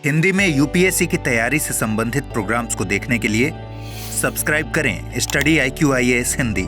हिंदी में यूपीएससी की तैयारी से संबंधित प्रोग्राम्स को देखने के लिए सब्सक्राइब करें स्टडी IQ IAS हिंदी।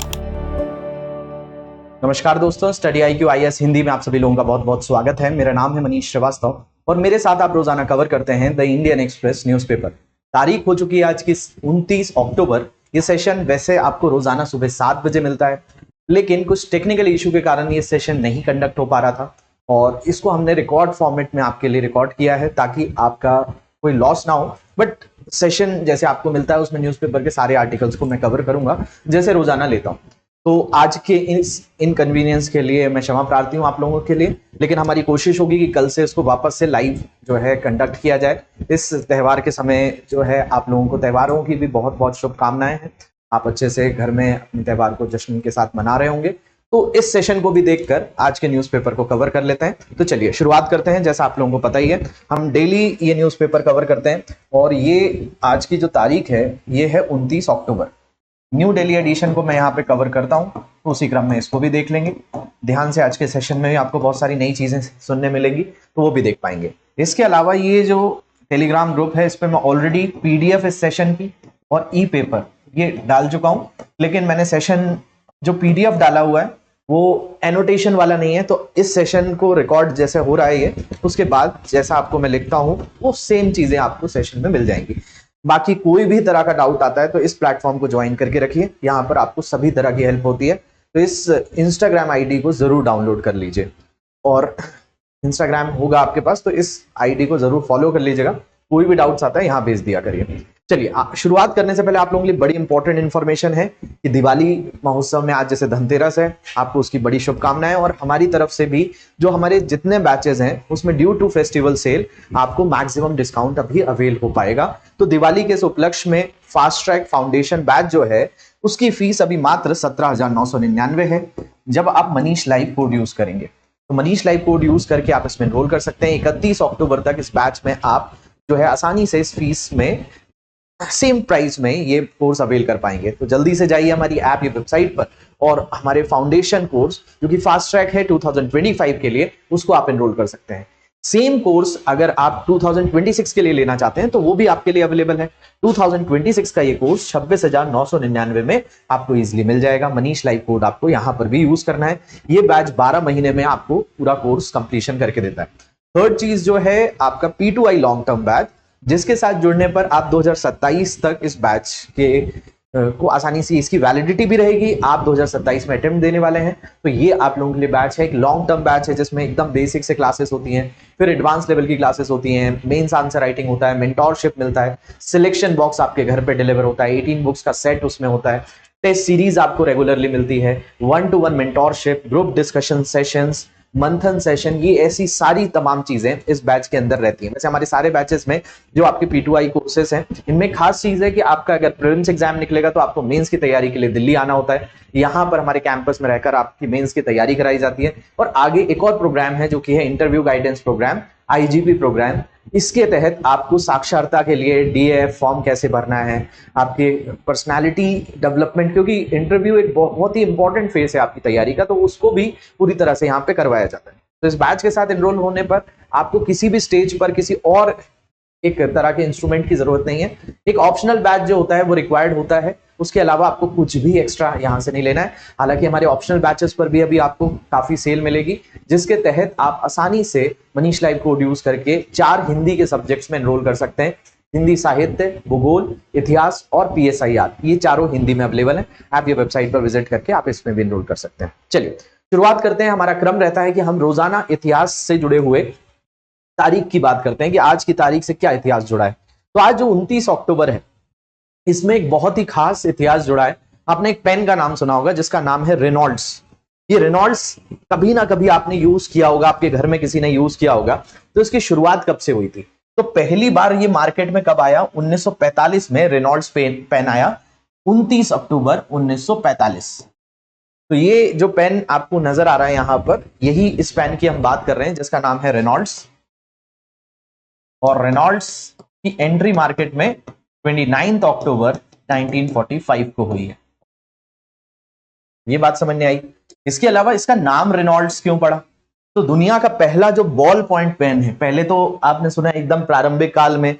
नमस्कार दोस्तों, स्टडी IQ IAS हिंदी में आप सभी लोगों का बहुत बहुत स्वागत है। मेरा नाम है मनीष श्रीवास्तव और मेरे साथ आप रोजाना कवर करते हैं द इंडियन एक्सप्रेस न्यूज़पेपर। तारीख हो चुकी है आज की 29 अक्टूबर। ये सेशन वैसे आपको रोजाना सुबह 7 बजे मिलता है, लेकिन कुछ टेक्निकल इशू के कारण ये सेशन नहीं कंडक्ट हो पा रहा था और इसको हमने रिकॉर्ड फॉर्मेट में आपके लिए रिकॉर्ड किया है ताकि आपका कोई लॉस ना हो। बट सेशन जैसे आपको मिलता है उसमें न्यूज़पेपर के सारे आर्टिकल्स को मैं कवर करूंगा जैसे रोजाना लेता हूं। तो आज के इस इनकन्वीनियंस के लिए मैं क्षमा प्रार्थी हूं आप लोगों के लिए, लेकिन हमारी कोशिश होगी कि कल से इसको वापस से लाइव जो है कंडक्ट किया जाए। इस त्यौहार के समय जो है आप लोगों को त्योहारों की भी बहुत बहुत शुभकामनाएं हैं। आप अच्छे से घर में अपने त्यौहार को जश्न के साथ मना रहे होंगे। तो इस सेशन को भी देखकर आज के न्यूज़पेपर को कवर कर लेते हैं। तो चलिए शुरुआत करते हैं। जैसा आप लोगों को पता ही है, हम डेली ये न्यूज़पेपर कवर करते हैं और ये आज की जो तारीख है ये है 29 अक्टूबर। न्यू दिल्ली एडिशन को मैं यहाँ पे कवर करता हूँ, तो उसी क्रम में इसको भी देख लेंगे ध्यान से। आज के सेशन में भी आपको बहुत सारी नई चीजें सुनने मिलेंगी तो वो भी देख पाएंगे। इसके अलावा ये जो टेलीग्राम ग्रुप है इस पर मैं ऑलरेडी PDF इस सेशन की और ई-पेपर ये डाल चुका हूँ, लेकिन मैंने सेशन जो PDF डाला हुआ है वो एनोटेशन वाला नहीं है। तो इस सेशन को रिकॉर्ड जैसे हो रहा है ये, उसके बाद जैसा आपको मैं लिखता हूँ वो सेम चीजें आपको सेशन में मिल जाएंगी। बाकी कोई भी तरह का डाउट आता है तो इस प्लेटफॉर्म को ज्वाइन करके रखिए, यहाँ पर आपको सभी तरह की हेल्प होती है। तो इस इंस्टाग्राम ID को जरूर डाउनलोड कर लीजिए और इंस्टाग्राम होगा आपके पास तो इस ID को जरूर फॉलो कर लीजिएगा। कोई भी डाउट्स आता है यहाँ भेज दिया करिए। चलिए शुरुआत करने से पहले आप लोगों के लिए बड़ी इंपॉर्टेंट इन्फॉर्मेशन है कि दिवाली महोत्सव में आज जैसे धनतेरस है, आपको उसकी बड़ी शुभकामनाएं। और हमारी तरफ से भी जो हमारे जितने बैचेस हैं उसमें ड्यू टू फेस्टिवल सेल आपको मैक्सिमम डिस्काउंट अभी अवेल हो पाएगा। तो दिवाली के इस उपलक्ष्य में फास्ट ट्रैक फाउंडेशन बैच जो है उसकी फीस अभी मात्र 17,999 है जब आप मनीष लाइव कोड यूज करेंगे। तो मनीष लाइव कोड यूज करके आप इसमें एनरोल कर सकते हैं। 31 अक्टूबर तक इस बैच में आप जो है आसानी से इस फीस में सेम प्राइस में ये कोर्स अवेल कर पाएंगे। तो जल्दी से जाइए हमारी ऐप या वेबसाइट पर और हमारे फाउंडेशन कोर्स जो कि फास्ट ट्रैक है 2025 के लिए उसको आप एनरोल कर सकते हैं। सेम कोर्स अगर आप 2026 के लिए लेना चाहते हैं तो वो भी आपके लिए अवेलेबल है। 2026 का ये कोर्स 26,999 में आपको इजीली मिल जाएगा। मनीष लाइव कोड आपको यहाँ पर भी यूज करना है। ये बैच 12 महीने में आपको पूरा कोर्स कंप्लीशन करके देता है। थर्ड चीज जो है आपका P2I लॉन्ग टर्म बैच, जिसके साथ जुड़ने पर आप 2027 तक इस बैच के को आसानी से इसकी वैलिडिटी भी रहेगी। आप 2027 में अटेम्प्ट देने वाले हैं तो ये आप लोगों के लिए बैच है। एक लॉन्ग टर्म बैच है जिसमें एकदम बेसिक से क्लासेस होती हैं, फिर एडवांस लेवल की क्लासेस होती हैं, मेंस आंसर राइटिंग होता है, मेंटोरशिप मिलता है, सिलेक्शन बॉक्स आपके घर पे डिलीवर होता है, 18 बुक्स का सेट उसमें होता है, टेस्ट सीरीज आपको रेगुलरली मिलती है, 1-to-1 mentorship, group discussion sessions, मंथन सेशन, ये ऐसी सारी तमाम चीजें इस बैच के अंदर रहती हैं। वैसे हमारे सारे बैचेस में जो आपके P2I कोर्सेज हैं इनमें खास चीज है कि आपका अगर प्रीलिम्स एग्जाम निकलेगा तो आपको मेंस की तैयारी के लिए दिल्ली आना होता है। यहाँ पर हमारे कैंपस में रहकर आपकी मेंस की तैयारी कराई जाती है। और आगे एक और प्रोग्राम है जो कि है interview guidance program, IGP program. इसके तहत आपको साक्षरता के लिए DAF फॉर्म कैसे भरना है, आपके पर्सनालिटी डेवलपमेंट, क्योंकि इंटरव्यू एक बहुत ही इंपॉर्टेंट फेज है आपकी तैयारी का, तो उसको भी पूरी तरह से यहाँ पे करवाया जाता है। तो इस बैच के साथ एनरोल होने पर आपको किसी भी स्टेज पर किसी और एक तरह के इंस्ट्रूमेंट की जरूरत नहीं है। एक ऑप्शनल बैच जो होता है वो रिक्वायर्ड होता है, उसके अलावा आपको कुछ भी एक्स्ट्रा यहाँ से नहीं लेना है। हालांकि हमारे ऑप्शनल बैचेस पर भी अभी आपको काफी सेल मिलेगी जिसके तहत आप आसानी से मनीष लाइव कोड यूज करके 4 हिंदी के सब्जेक्ट्स में एनरोल कर सकते हैं। हिंदी साहित्य, भूगोल, इतिहास और PSIR, ये चारों हिंदी में अवेलेबल है। आप ये वेबसाइट पर विजिट करके आप इसमें भी एनरोल कर सकते हैं। चलिए शुरुआत करते हैं। हमारा क्रम रहता है कि हम रोजाना इतिहास से जुड़े हुए तारीख की बात करते हैं कि आज की तारीख से क्या इतिहास जुड़ा है। तो आज जो 29 अक्टूबर है इसमें एक बहुत ही खास इतिहास जुड़ा है। आपने एक पेन का नाम सुना होगा जिसका नाम है रेनॉल्ड्स। ये रेनॉल्ड्स कभी ना कभी आपने यूज किया होगा, आपके घर में किसी ने यूज किया होगा। तो इसकी शुरुआत कब से हुई थी? तो पहली बार ये मार्केट में कब आया? 1945 में रेनॉल्ड्स पेन आया, 29 अक्टूबर 1945। तो ये जो पेन आपको नजर आ रहा है यहां पर, यही इस पेन की हम बात कर रहे हैं जिसका नाम है रेनॉल्ड्स। और रेनॉल्ड्स की एंट्री मार्केट में 29 अक्टूबर 1945 को हुई है। ये बात समझ में आई? इसके अलावा इसका नाम रेनॉल्ड्स क्यों पड़ा? तो दुनिया का पहला जो बॉल पॉइंट पेन है, पहले तो आपने सुना एकदम प्रारंभिक काल में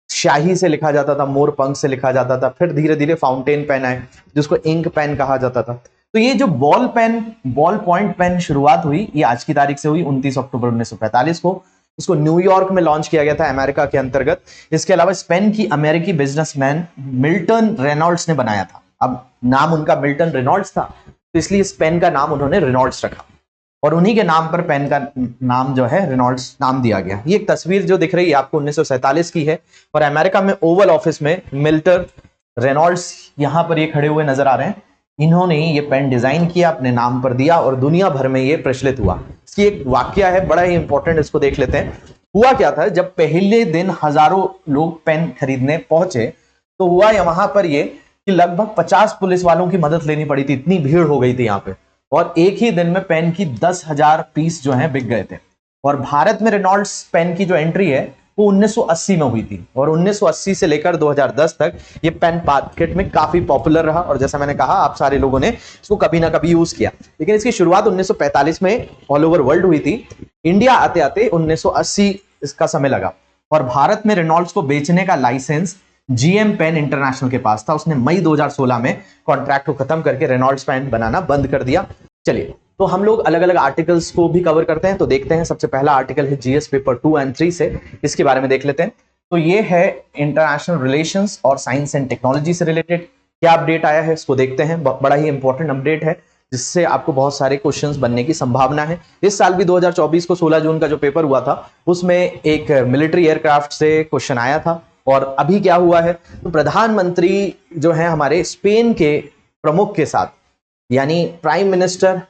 स्याही से लिखा जाता था, मोर पंख से लिखा जाता था, फिर धीरे धीरे फाउंटेन पेन आए जिसको इंक पेन कहा जाता था। तो ये जो बॉल पॉइंट पेन शुरुआत हुई, ये आज की तारीख से हुई 29 अक्टूबर 1945 को। इसको न्यूयॉर्क में लॉन्च किया गया था अमेरिका के अंतर्गत। इसके अलावा इस पेन की अमेरिकी बिजनेसमैन मिल्टन रेनॉल्ड्स ने बनाया था। अब नाम उनका मिल्टन रेनॉल्ड्स था, तो इसलिए इस पेन का नाम उन्होंने रेनॉल्ड्स रखा और उन्हीं के नाम पर पेन का नाम जो है रेनॉल्ड्स नाम दिया गया। ये एक तस्वीर जो दिख रही है आपको 1947 की है और अमेरिका में ओवल ऑफिस में मिल्टन रेनॉल्ड्स यहां पर ये खड़े हुए नजर आ रहे हैं। इन्होंने ये पेन डिजाइन किया, अपने नाम पर दिया और दुनिया भर में ये प्रचलित हुआ। इसकी एक वाक्य है, बड़ा ही इंपॉर्टेंट, इसको देख लेते हैं। हुआ क्या था, जब पहले दिन हजारों लोग पेन खरीदने पहुंचे तो हुआ वहां पर ये कि लगभग 50 पुलिस वालों की मदद लेनी पड़ी थी, इतनी भीड़ हो गई थी यहाँ पे। और एक ही दिन में पेन की 10,000 पीस जो हैं बिक गए थे। और भारत में रेनॉल्ड्स पेन की जो एंट्री है वो 1980 में हुई थी और 1980 से लेकर 2010 तक ये पेन मार्केट में काफी पॉपुलर रहा। और जैसा मैंने कहा, आप सारे लोगों ने इसको कभी ना कभी यूज किया। लेकिन इसकी शुरुआत 1945 में ऑल ओवर वर्ल्ड हुई थी। इंडिया आते आते 1980 इसका समय लगा और भारत में रेनॉल्ड्स को बेचने का लाइसेंस जीएम पेन इंटरनेशनल के पास था। उसने मई 2016 में कॉन्ट्रैक्ट को खत्म करके रेनॉल्ड्स पेन बनाना बंद कर दिया। चलिए, तो हम लोग अलग अलग आर्टिकल्स को भी कवर करते हैं, तो देखते हैं। सबसे पहला आर्टिकल है जीएस पेपर 2 और 3 से, इसके बारे में देख लेते हैं। तो ये है इंटरनेशनल रिलेशंस और साइंस एंड टेक्नोलॉजी से रिलेटेड क्या अपडेट आया है, इसको देखते हैं। बड़ा ही इंपॉर्टेंट अपडेट है जिससे आपको बहुत सारे क्वेश्चंस बनने की संभावना है। इस साल भी 2024 को 16 जून का जो पेपर हुआ था उसमें एक मिलिट्री एयरक्राफ्ट से क्वेश्चन आया था। और अभी क्या हुआ है, तो प्रधानमंत्री जो है हमारे स्पेन के प्रमुख के साथ, यानी प्राइम मिनिस्टर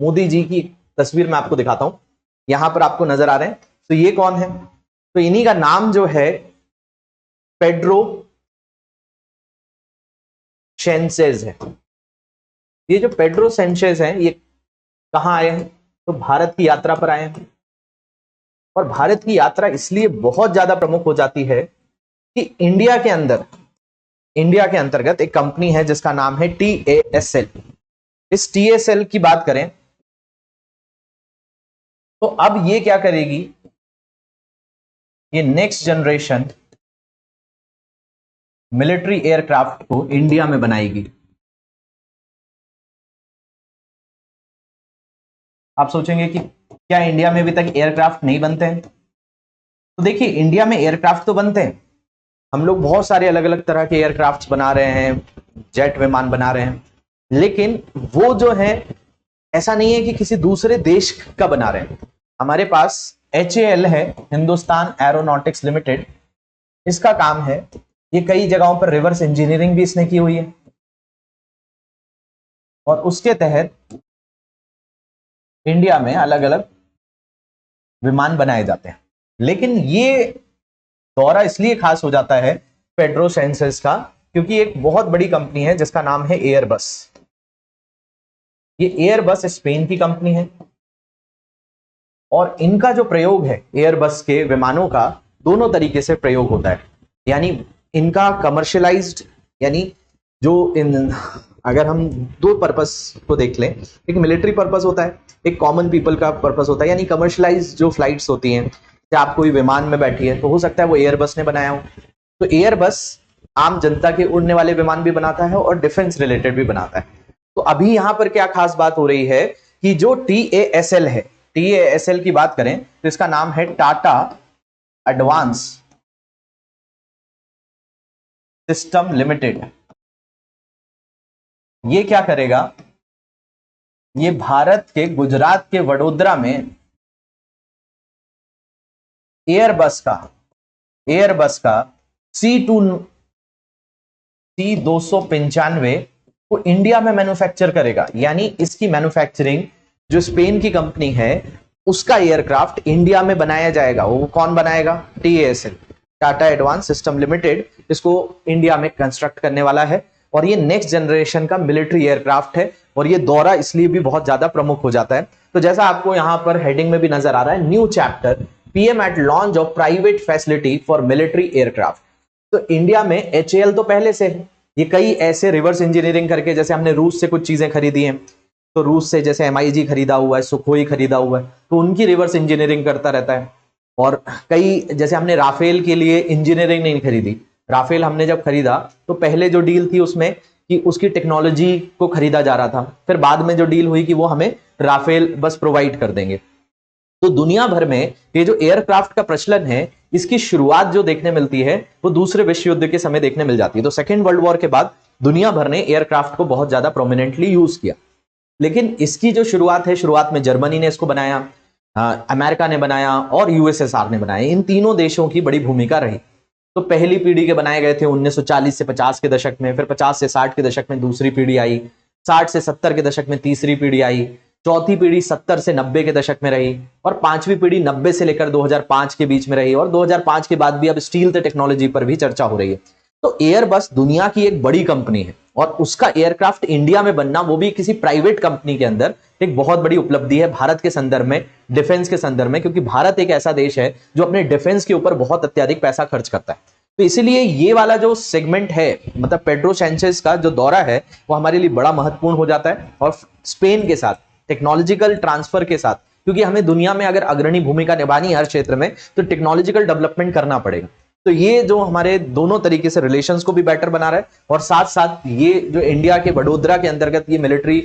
मोदी जी की तस्वीर मैं आपको दिखाता हूं, यहां पर आपको नजर आ रहे हैं। तो ये कौन है, तो इन्हीं का नाम जो है पेड्रो सैंचेज है। ये जो पेड्रो सैंचेज है ये कहां आए हैं, तो भारत की यात्रा पर आए हैं। और भारत की यात्रा इसलिए बहुत ज्यादा प्रमुख हो जाती है कि इंडिया के अंतर्गत एक कंपनी है जिसका नाम है TASL। इस TASL की बात करें तो अब ये क्या करेगी, ये नेक्स्ट जनरेशन मिलिट्री एयरक्राफ्ट को इंडिया में बनाएगी। आप सोचेंगे कि क्या इंडिया में अभी तक एयरक्राफ्ट नहीं बनते हैं, तो देखिए इंडिया में एयरक्राफ्ट तो बनते हैं। हम लोग बहुत सारे अलग अलग तरह के एयरक्राफ्ट बना रहे हैं, जेट विमान बना रहे हैं, लेकिन वो जो है ऐसा नहीं है कि किसी दूसरे देश का बना रहे हैं। हमारे पास HAL है, हिंदुस्तान एरोनॉटिक्स लिमिटेड, इसका काम है, ये कई जगहों पर रिवर्स इंजीनियरिंग भी इसने की हुई है और उसके तहत इंडिया में अलग अलग विमान बनाए जाते हैं। लेकिन ये दौरा इसलिए खास हो जाता है पेड्रो सैंचेज का क्योंकि एक बहुत बड़ी कंपनी है जिसका नाम है एयरबस। ये एयरबस स्पेन की कंपनी है और इनका जो प्रयोग है एयरबस के विमानों का दोनों तरीके से प्रयोग होता है। यानी इनका कमर्शियलाइज्ड, यानी जो अगर हम दो पर्पस को देख लें, एक मिलिट्री पर्पस होता है, एक कॉमन पीपल का पर्पस होता है। यानी कमर्शियलाइज्ड जो फ्लाइट्स होती हैं, चाहे आप कोई विमान में बैठी है तो हो सकता है वो एयरबस ने बनाया हो। तो एयरबस आम जनता के उड़ने वाले विमान भी बनाता है और डिफेंस रिलेटेड भी बनाता है। तो अभी यहां पर क्या खास बात हो रही है कि जो TASL है, TASL की बात करें तो इसका नाम है टाटा एडवांस सिस्टम लिमिटेड। ये क्या करेगा, ये भारत के गुजरात के वडोदरा में एयरबस का C295 को इंडिया में मैन्युफैक्चर करेगा। यानी इसकी मैन्युफैक्चरिंग जो स्पेन की कंपनी है उसका एयरक्राफ्ट इंडिया में बनाया जाएगा। वो कौन बनाएगा, TASL, Tata advance system limited, इसको इंडिया में कंस्ट्रक्ट करने वाला है। और ये नेक्स्ट जनरेशन का मिलिट्री एयरक्राफ्ट है और ये दौरा इसलिए भी बहुत ज्यादा प्रमुख हो जाता है। तो जैसा आपको यहां पर हेडिंग में भी नजर आ रहा है, new chapter PM at launch of private facility for military aircraft. तो इंडिया में HAL तो पहले से है, ये कई ऐसे रिवर्स इंजीनियरिंग करके, जैसे हमने रूस से कुछ चीजें खरीदी हैं, तो रूस से जैसे MiG खरीदा हुआ है, सुखोई खरीदा हुआ है, तो उनकी रिवर्स इंजीनियरिंग करता रहता है। और कई जैसे हमने राफेल के लिए इंजीनियरिंग नहीं खरीदी, राफेल हमने जब खरीदा तो पहले जो डील थी उसमें कि उसकी टेक्नोलॉजी को खरीदा जा रहा था, फिर बाद में जो डील हुई कि वो हमें राफेल बस प्रोवाइड कर देंगे। तो दुनिया भर में ये जो एयरक्राफ्ट का प्रचलन है, इसकी शुरुआत जो देखने मिलती है वो दूसरे विश्व युद्ध के समय देखने मिल जाती है। तो सेकेंड वर्ल्ड वॉर के बाद दुनिया भर ने एयरक्राफ्ट को बहुत ज्यादा प्रोमिनेंटली यूज किया। लेकिन इसकी जो शुरुआत है, शुरुआत में जर्मनी ने इसको बनाया, अमेरिका ने बनाया और USSR ने बनाया। इन तीनों देशों की बड़ी भूमिका रही। तो पहली पीढ़ी के बनाए गए थे 1940 से 50 के दशक में, फिर 50 से 60 के दशक में दूसरी पीढ़ी आई, 60 से 70 के दशक में तीसरी पीढ़ी आई, चौथी पीढ़ी 70 से 90 के दशक में रही, और पांचवी पीढ़ी 90 से लेकर 2005 के बीच में रही, और 2005 के बाद भी अब स्टील टेक्नोलॉजी पर भी चर्चा हो रही है। तो एयरबस दुनिया की एक बड़ी कंपनी है और उसका एयरक्राफ्ट इंडिया में बनना, वो भी किसी प्राइवेट कंपनी के अंदर, एक बहुत बड़ी उपलब्धि है भारत के संदर्भ में, डिफेंस के संदर्भ में, क्योंकि भारत एक ऐसा देश है जो अपने डिफेंस के ऊपर बहुत अत्यधिक पैसा खर्च करता है। तो इसीलिए ये वाला जो सेगमेंट है, मतलब पेड्रो सैंचेज का जो दौरा है, वो हमारे लिए बड़ा महत्वपूर्ण हो जाता है। और स्पेन के साथ टेक्नोलॉजिकल ट्रांसफर के साथ, क्योंकि हमें दुनिया में अगर अग्रणी भूमिका निभानी है हर क्षेत्र में, तो टेक्नोलॉजिकल डेवलपमेंट करना पड़ेगा। तो ये जो हमारे दोनों तरीके से रिलेशंस को भी बेटर बना रहा है, और साथ साथ ये जो इंडिया के वडोदरा के अंतर्गत ये मिलिट्री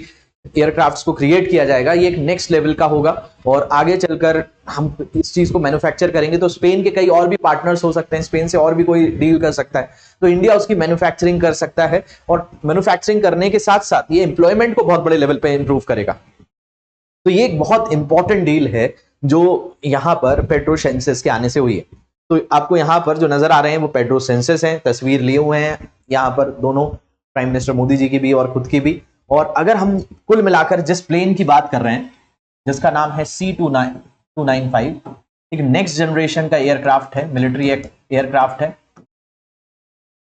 एयरक्राफ्ट्स को क्रिएट किया जाएगा, ये एक नेक्स्ट लेवल का होगा। और आगे चलकर हम इस चीज को मैन्युफैक्चर करेंगे तो स्पेन के कई और भी पार्टनर्स हो सकते हैं, स्पेन से और भी कोई डील कर सकता है, तो इंडिया उसकी मैन्युफैक्चरिंग कर सकता है। और मैन्युफैक्चरिंग करने के साथ साथ ये एम्प्लॉयमेंट को बहुत बड़े लेवल पे इंप्रूव करेगा। तो ये एक बहुत इंपॉर्टेंट डील है जो यहां पर पेड्रो सैंचेज के आने से हुई है। तो आपको यहां पर जो नजर आ रहे हैं वो पेड्रो सैंचेज हैं, तस्वीर लिए हुए हैं यहाँ पर दोनों, प्राइम मिनिस्टर मोदी जी की भी और खुद की भी। और अगर हम कुल मिलाकर जिस प्लेन की बात कर रहे हैं, जिसका नाम है C295, एक नेक्स्ट जनरेशन का एयरक्राफ्ट है, मिलिट्री एयरक्राफ्ट है।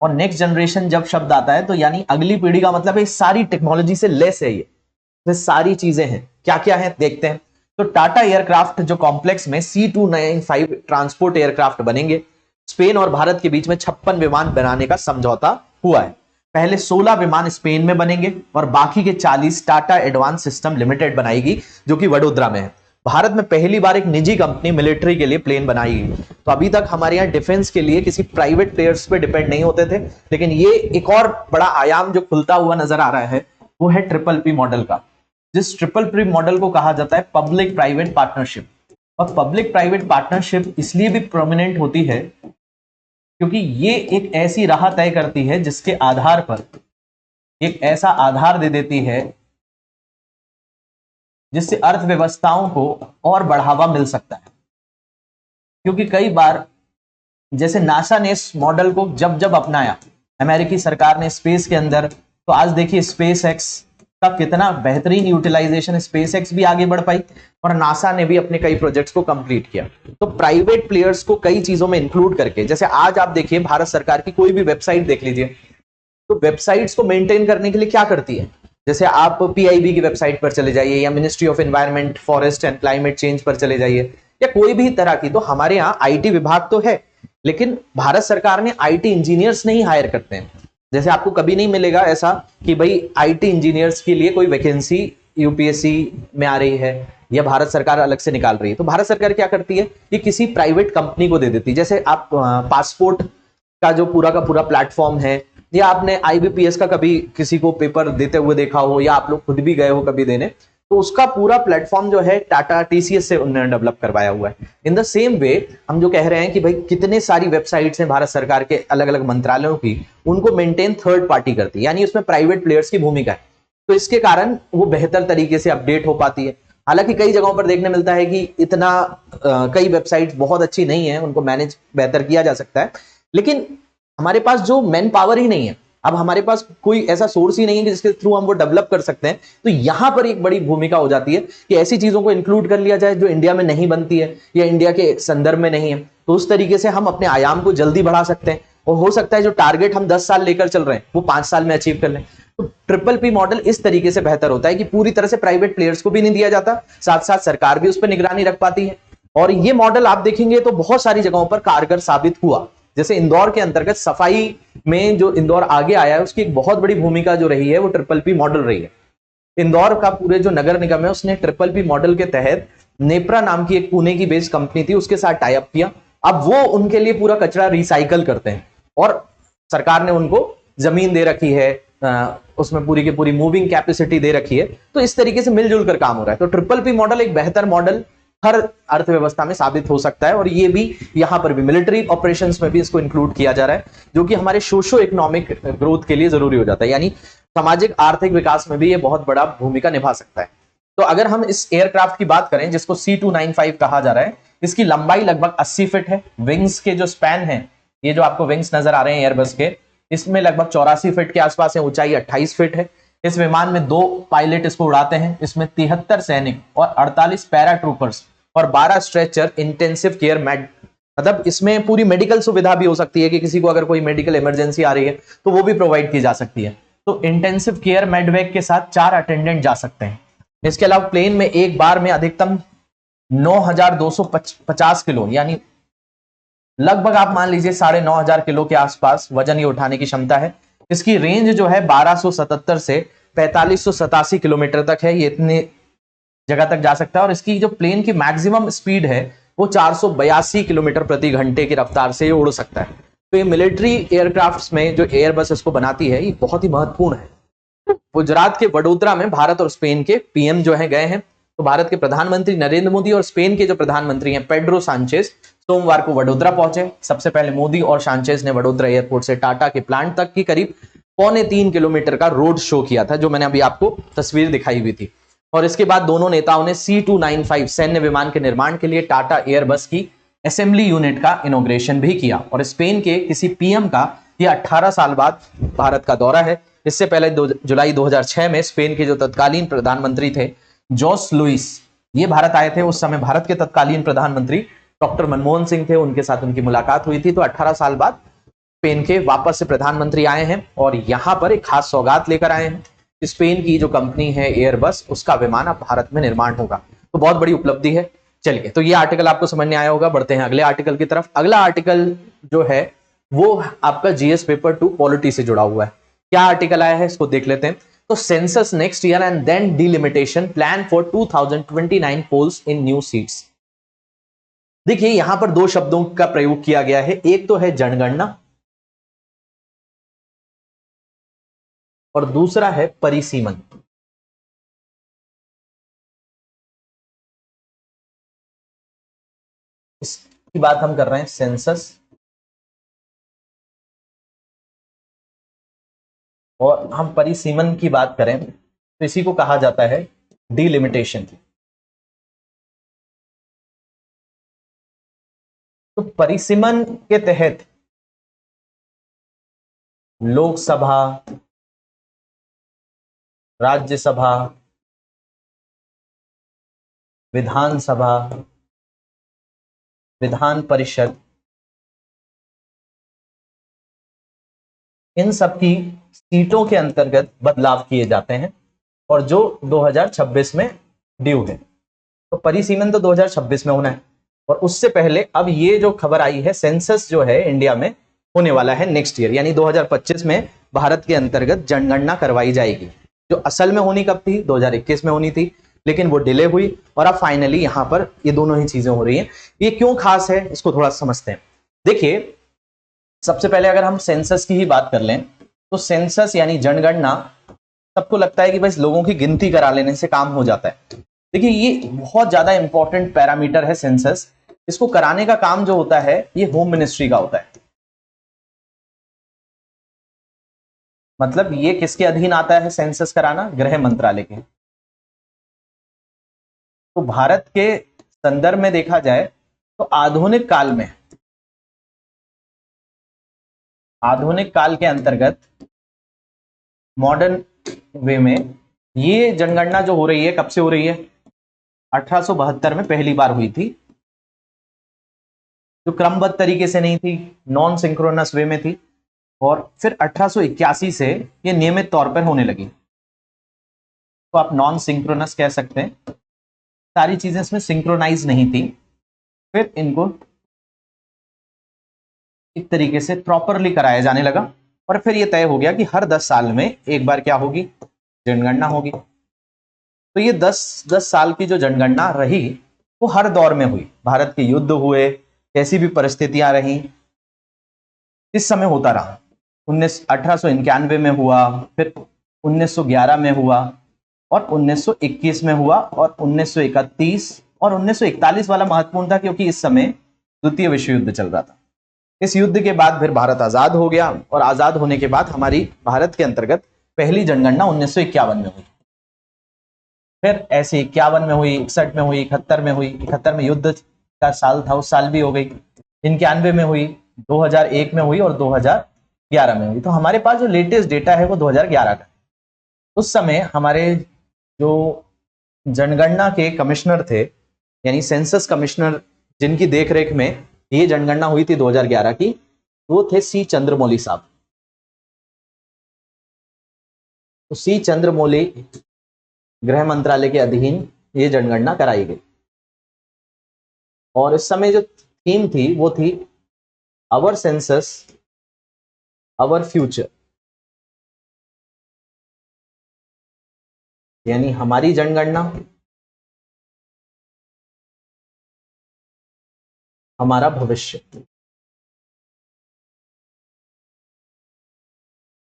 और नेक्स्ट जनरेशन जब शब्द आता है तो यानी अगली पीढ़ी का मतलब है सारी टेक्नोलॉजी से लेस है, ये सारी चीजें हैं। क्या क्या है देखते हैं। तो टाटा एयरक्राफ्ट जो कॉम्प्लेक्स में C295 ट्रांसपोर्ट एयरक्राफ्ट बनेंगे। स्पेन और भारत के बीच में 56 विमान बनाने का समझौता हुआ है। पहले 16 विमान स्पेन में बनेंगे और बाकी के 40 टाटा एडवांस सिस्टम लिमिटेड बनाएगी, जो कि वडोदरा में है। भारत में पहली बार एक निजी कंपनी मिलिट्री के लिए प्लेन बनाएगी। तो अभी तक हमारे यहाँ डिफेंस के लिए किसी प्राइवेट प्लेयर्स पे डिपेंड नहीं होते थे, लेकिन ये एक और बड़ा आयाम जो खुलता हुआ नजर आ रहा है वो है PPP मॉडल का, जिस PPP मॉडल को कहा जाता है पब्लिक प्राइवेट पार्टनरशिप। और पब्लिक प्राइवेट पार्टनरशिप इसलिए भी प्रोमिनेंट होती है क्योंकि ये एक ऐसी राह तय करती है जिसके आधार पर एक ऐसा आधार दे देती है जिससे अर्थव्यवस्थाओं को और बढ़ावा मिल सकता है। क्योंकि कई बार जैसे नासा ने इस मॉडल को जब जब अपनाया, अमेरिकी सरकार ने स्पेस के अंदर, तो आज देखिए स्पेस एक्स का कितना बेहतरीन यूटिलाइजेशन, स्पेस एक्स भी आगे बढ़ पाई और नासा ने भी अपने कई प्रोजेक्ट्स को कंप्लीट किया। तो प्राइवेट प्लेयर्स को कई चीजों में इंक्लूड करके, जैसे आज आप देखिए भारत सरकार की कोई भी वेबसाइट देख लीजिए, तो वेबसाइट्स को मेंटेन करने के लिए क्या करती है, जैसे आप PIB की वेबसाइट पर चले जाइए या ministry of environment, forest and climate change पर चले जाइए या कोई भी तरह की, तो हमारे यहाँ IT विभाग तो है, लेकिन भारत सरकार ने IT इंजीनियर्स नहीं हायर करते हैं। जैसे आपको कभी नहीं मिलेगा ऐसा कि भाई IT इंजीनियर्स के लिए कोई वैकेंसी UPSC में आ रही है या भारत सरकार अलग से निकाल रही है। तो भारत सरकार क्या करती है, ये किसी प्राइवेट कंपनी को दे देती है। जैसे आप पासपोर्ट का जो पूरा का पूरा प्लेटफॉर्म है, या आपने IBPS का कभी किसी को पेपर देते हुए देखा हो, या आप लोग खुद भी गए हो कभी देने, तो उसका पूरा प्लेटफॉर्म जो है टाटा TCS से उन्होंने डेवलप करवाया हुआ है। इन द सेम वे हम जो कह रहे हैं कि भाई कितने सारी वेबसाइट्स हैं भारत सरकार के अलग अलग मंत्रालयों की, उनको मेंटेन थर्ड पार्टी करती है, यानी उसमें प्राइवेट प्लेयर्स की भूमिका है। तो इसके कारण वो बेहतर तरीके से अपडेट हो पाती है। हालांकि कई जगहों पर देखने मिलता है कि इतना कई वेबसाइट्स बहुत अच्छी नहीं है, उनको मैनेज बेहतर किया जा सकता है, लेकिन हमारे पास जो मैन पावर ही नहीं है, अब हमारे पास कोई ऐसा सोर्स ही नहीं है कि जिसके थ्रू हम वो डेवलप कर सकते हैं। तो यहां पर एक बड़ी भूमिका हो जाती है कि ऐसी चीजों को इंक्लूड कर लिया जाए जो इंडिया में नहीं बनती है या इंडिया के संदर्भ में नहीं है। तो उस तरीके से हम अपने आयाम को जल्दी बढ़ा सकते हैं और हो सकता है जो टारगेट हम 10 साल लेकर चल रहे हैं वो 5 साल में अचीव कर लें। तो PPP मॉडल इस तरीके से बेहतर होता है कि पूरी तरह से प्राइवेट प्लेयर्स को भी नहीं दिया जाता, साथ साथ सरकार भी उस पर निगरानी रख पाती है। और ये मॉडल आप देखेंगे तो बहुत सारी जगहों पर कारगर साबित हुआ। जैसे इंदौर के अंतर्गत सफाई में जो इंदौर आगे आया है, उसकी एक बहुत बड़ी भूमिका जो रही है वो PPP मॉडल रही है। इंदौर का पूरे जो नगर निगम है उसने PPP मॉडल के तहत नेप्रा नाम की एक पुणे की बेस्ड कंपनी थी उसके साथ टाई अप किया। अब वो उनके लिए पूरा कचरा रिसाइकल करते हैं और सरकार ने उनको जमीन दे रखी है, उसमें पूरी की पूरी मूविंग कैपेसिटी दे रखी है। तो इस तरीके से मिलजुल कर काम हो रहा है। तो PPP मॉडल एक बेहतर मॉडल हर अर्थव्यवस्था में साबित हो सकता है और ये भी यहां पर भी मिलिट्री ऑपरेशंस में भी इसको इंक्लूड किया जा रहा है, जो कि हमारे सोशो इकोनॉमिक ग्रोथ के लिए जरूरी हो जाता है, यानी सामाजिक आर्थिक विकास में भी ये बहुत बड़ा भूमिका निभा सकता है। तो अगर हम इस एयरक्राफ्ट की बात करें जिसको C295 कहा जा रहा है, इसकी लंबाई लगभग 80 फीट है। विंग्स के जो स्पैन है, ये जो आपको विंग्स नजर आ रहे हैं एयरबस के, इसमें लगभग 84 फीट के आसपास है, ऊंचाई 28 फीट है। इस विमान में 2 पायलट इसको उड़ाते हैं। इसमें 73 सैनिक और 48 पैरा ट्रूपर्स और 12 स्ट्रेचर इंटेंसिव केयर मेड, मतलब इसमें पूरी मेडिकल सुविधा भी हो सकती है कि किसी को अगर कोई मेडिकल इमरजेंसी आ रही है तो वो भी प्रोवाइड की जा सकती है। तो इंटेंसिव केयर मेडवैक के साथ 4 अटेंडेंट जा सकते हैं। इसके अलावा प्लेन में एक बार में अधिकतम 9,250 किलो, यानी लगभग आप मान लीजिए 9,500 किलो के आसपास वजन ये उठाने की क्षमता है। इसकी रेंज जो है 1277 से 4587 किलोमीटर तक है, ये इतने जगह तक जा सकता है। और इसकी जो प्लेन की मैक्सिमम स्पीड है वो 482 किलोमीटर प्रति घंटे की रफ्तार से ये उड़ सकता है। तो ये मिलिट्री एयरक्राफ्ट्स में जो एयरबस इसको बनाती है ये बहुत ही महत्वपूर्ण है। गुजरात के वडोदरा में भारत और स्पेन के पीएम जो है गए हैं। तो भारत के प्रधानमंत्री नरेंद्र मोदी और स्पेन के जो प्रधानमंत्री हैं पेड्रो सांचेज सोमवार को वडोदरा पहुंचे। सबसे पहले मोदी और सांचेज ने वडोदरा एयरपोर्ट से टाटा के प्लांट तक की करीब 2.25 किलोमीटर का रोड शो किया था, जो मैंने अभी आपको तस्वीर दिखाई हुई थी। और इसके बाद दोनों नेताओं ने C295 सैन्य विमान के निर्माण के लिए टाटा एयरबस की असेंबली यूनिट का इनॉग्रेशन भी किया। और स्पेन के किसी पीएम का यह 18 साल बाद भारत का दौरा है। इससे पहले जुलाई 2006 में स्पेन के जो तत्कालीन प्रधानमंत्री थे जोस लुइस, ये भारत आए थे। उस समय भारत के तत्कालीन प्रधानमंत्री डॉक्टर मनमोहन सिंह थे, उनके साथ उनकी मुलाकात हुई थी। तो 18 साल बाद स्पेन के वापस से प्रधानमंत्री आए हैं और यहां पर एक खास सौगात लेकर आए हैं। स्पेन की जो कंपनी है एयरबस, उसका विमान अब भारत में निर्माण होगा। तो बहुत बड़ी उपलब्धि है। चलिए, तो ये आर्टिकल आपको समझ में आया होगा। बढ़ते हैं अगले आर्टिकल की तरफ। अगला आर्टिकल जो है वो आपका GS पेपर 2 पॉलिटी से जुड़ा हुआ है। क्या आर्टिकल आया है इसको देख लेते हैं। तो census next year and then delimitation plan for 2029 polls in new seats. देखिए यहां पर 2 शब्दों का प्रयोग किया गया है। एक तो है जनगणना और दूसरा है परिसीमन। इसकी बात हम कर रहे हैं सेंसस, और हम परिसीमन की बात करें तो इसी को कहा जाता है डिलिमिटेशन। तो परिसीमन के तहत लोकसभा, राज्यसभा, विधानसभा, विधान परिषद, इन सब की सीटों के अंतर्गत बदलाव किए जाते हैं और जो 2026 में ड्यू है। तो परिसीमन तो 2026 में होना है। और उससे पहले अब ये जो खबर आई है, सेंसस जो है इंडिया में होने वाला है नेक्स्ट ईयर, यानी 2025 में भारत के अंतर्गत जनगणना करवाई जाएगी। जो असल में होनी कब थी, 2021 में होनी थी, लेकिन वो डिले हुई और अब फाइनली यहां पर ये दोनों ही चीजें हो रही हैं। ये क्यों खास है इसको थोड़ा समझते हैं। देखिए, सबसे पहले अगर हम सेंसस की ही बात कर लें तो सेंसस यानी जनगणना, सबको लगता है कि बस लोगों की गिनती करा लेने से काम हो जाता है। देखिए, ये बहुत ज्यादा इंपॉर्टेंट पैरामीटर है सेंसस। इसको कराने का काम जो होता है ये होम मिनिस्ट्री का होता है। मतलब ये किसके अधीन आता है सेंसस कराना? गृह मंत्रालय के। तो भारत के संदर्भ में देखा जाए तो आधुनिक काल के अंतर्गत मॉडर्न वे में ये जनगणना जो हो रही है, कब से हो रही है? 1872 में पहली बार हुई थी, जो क्रमबद्ध तरीके से नहीं थी, नॉन सिंक्रोनस वे में थी। और फिर 1881 से ये नियमित तौर पर होने लगी। तो आप नॉन सिंक्रोनस कह सकते हैं, सारी चीजें इसमें सिंक्रोनाइज नहीं थी। फिर इनको एक तरीके से प्रॉपरली कराया जाने लगा और फिर ये तय हो गया कि हर 10 साल में एक बार क्या होगी? जनगणना होगी। तो ये 10 साल की जो जनगणना रही वो हर दौर में हुई। भारत के युद्ध हुए, कैसी भी परिस्थितियां रही, इस समय होता रहा। 1891 में हुआ, फिर 1911 में हुआ, और 1921 में हुआ, और 1931 और 1941 वाला महत्वपूर्ण था क्योंकि इस समय द्वितीय विश्व युद्ध चल रहा था। इस युद्ध के बाद फिर भारत आजाद हो गया, और आजाद होने के बाद हमारी भारत के अंतर्गत पहली जनगणना 1951 में हुई। फिर ऐसे 51 में हुई, 61 में हुई, 71 में हुई, 71 में युद्ध का साल था, उस साल भी हो गई। 91 में हुई, 2001 में हुई, और 2011 में हुई। तो हमारे पास जो लेटेस्ट डेटा है वो 2011 का। उस समय हमारे जो जनगणना के कमिश्नर थे, यानी सेंसस कमिश्नर, जिनकी देखरेख में ये जनगणना हुई थी 2011 की, वो थे सी चंद्रमौली साहब। तो सी चंद्रमौली गृह मंत्रालय के अधीन ये जनगणना कराई गई, और इस समय जो थीम थी वो थी आवर सेंसस आवर फ्यूचर, यानी हमारी जनगणना हमारा भविष्य।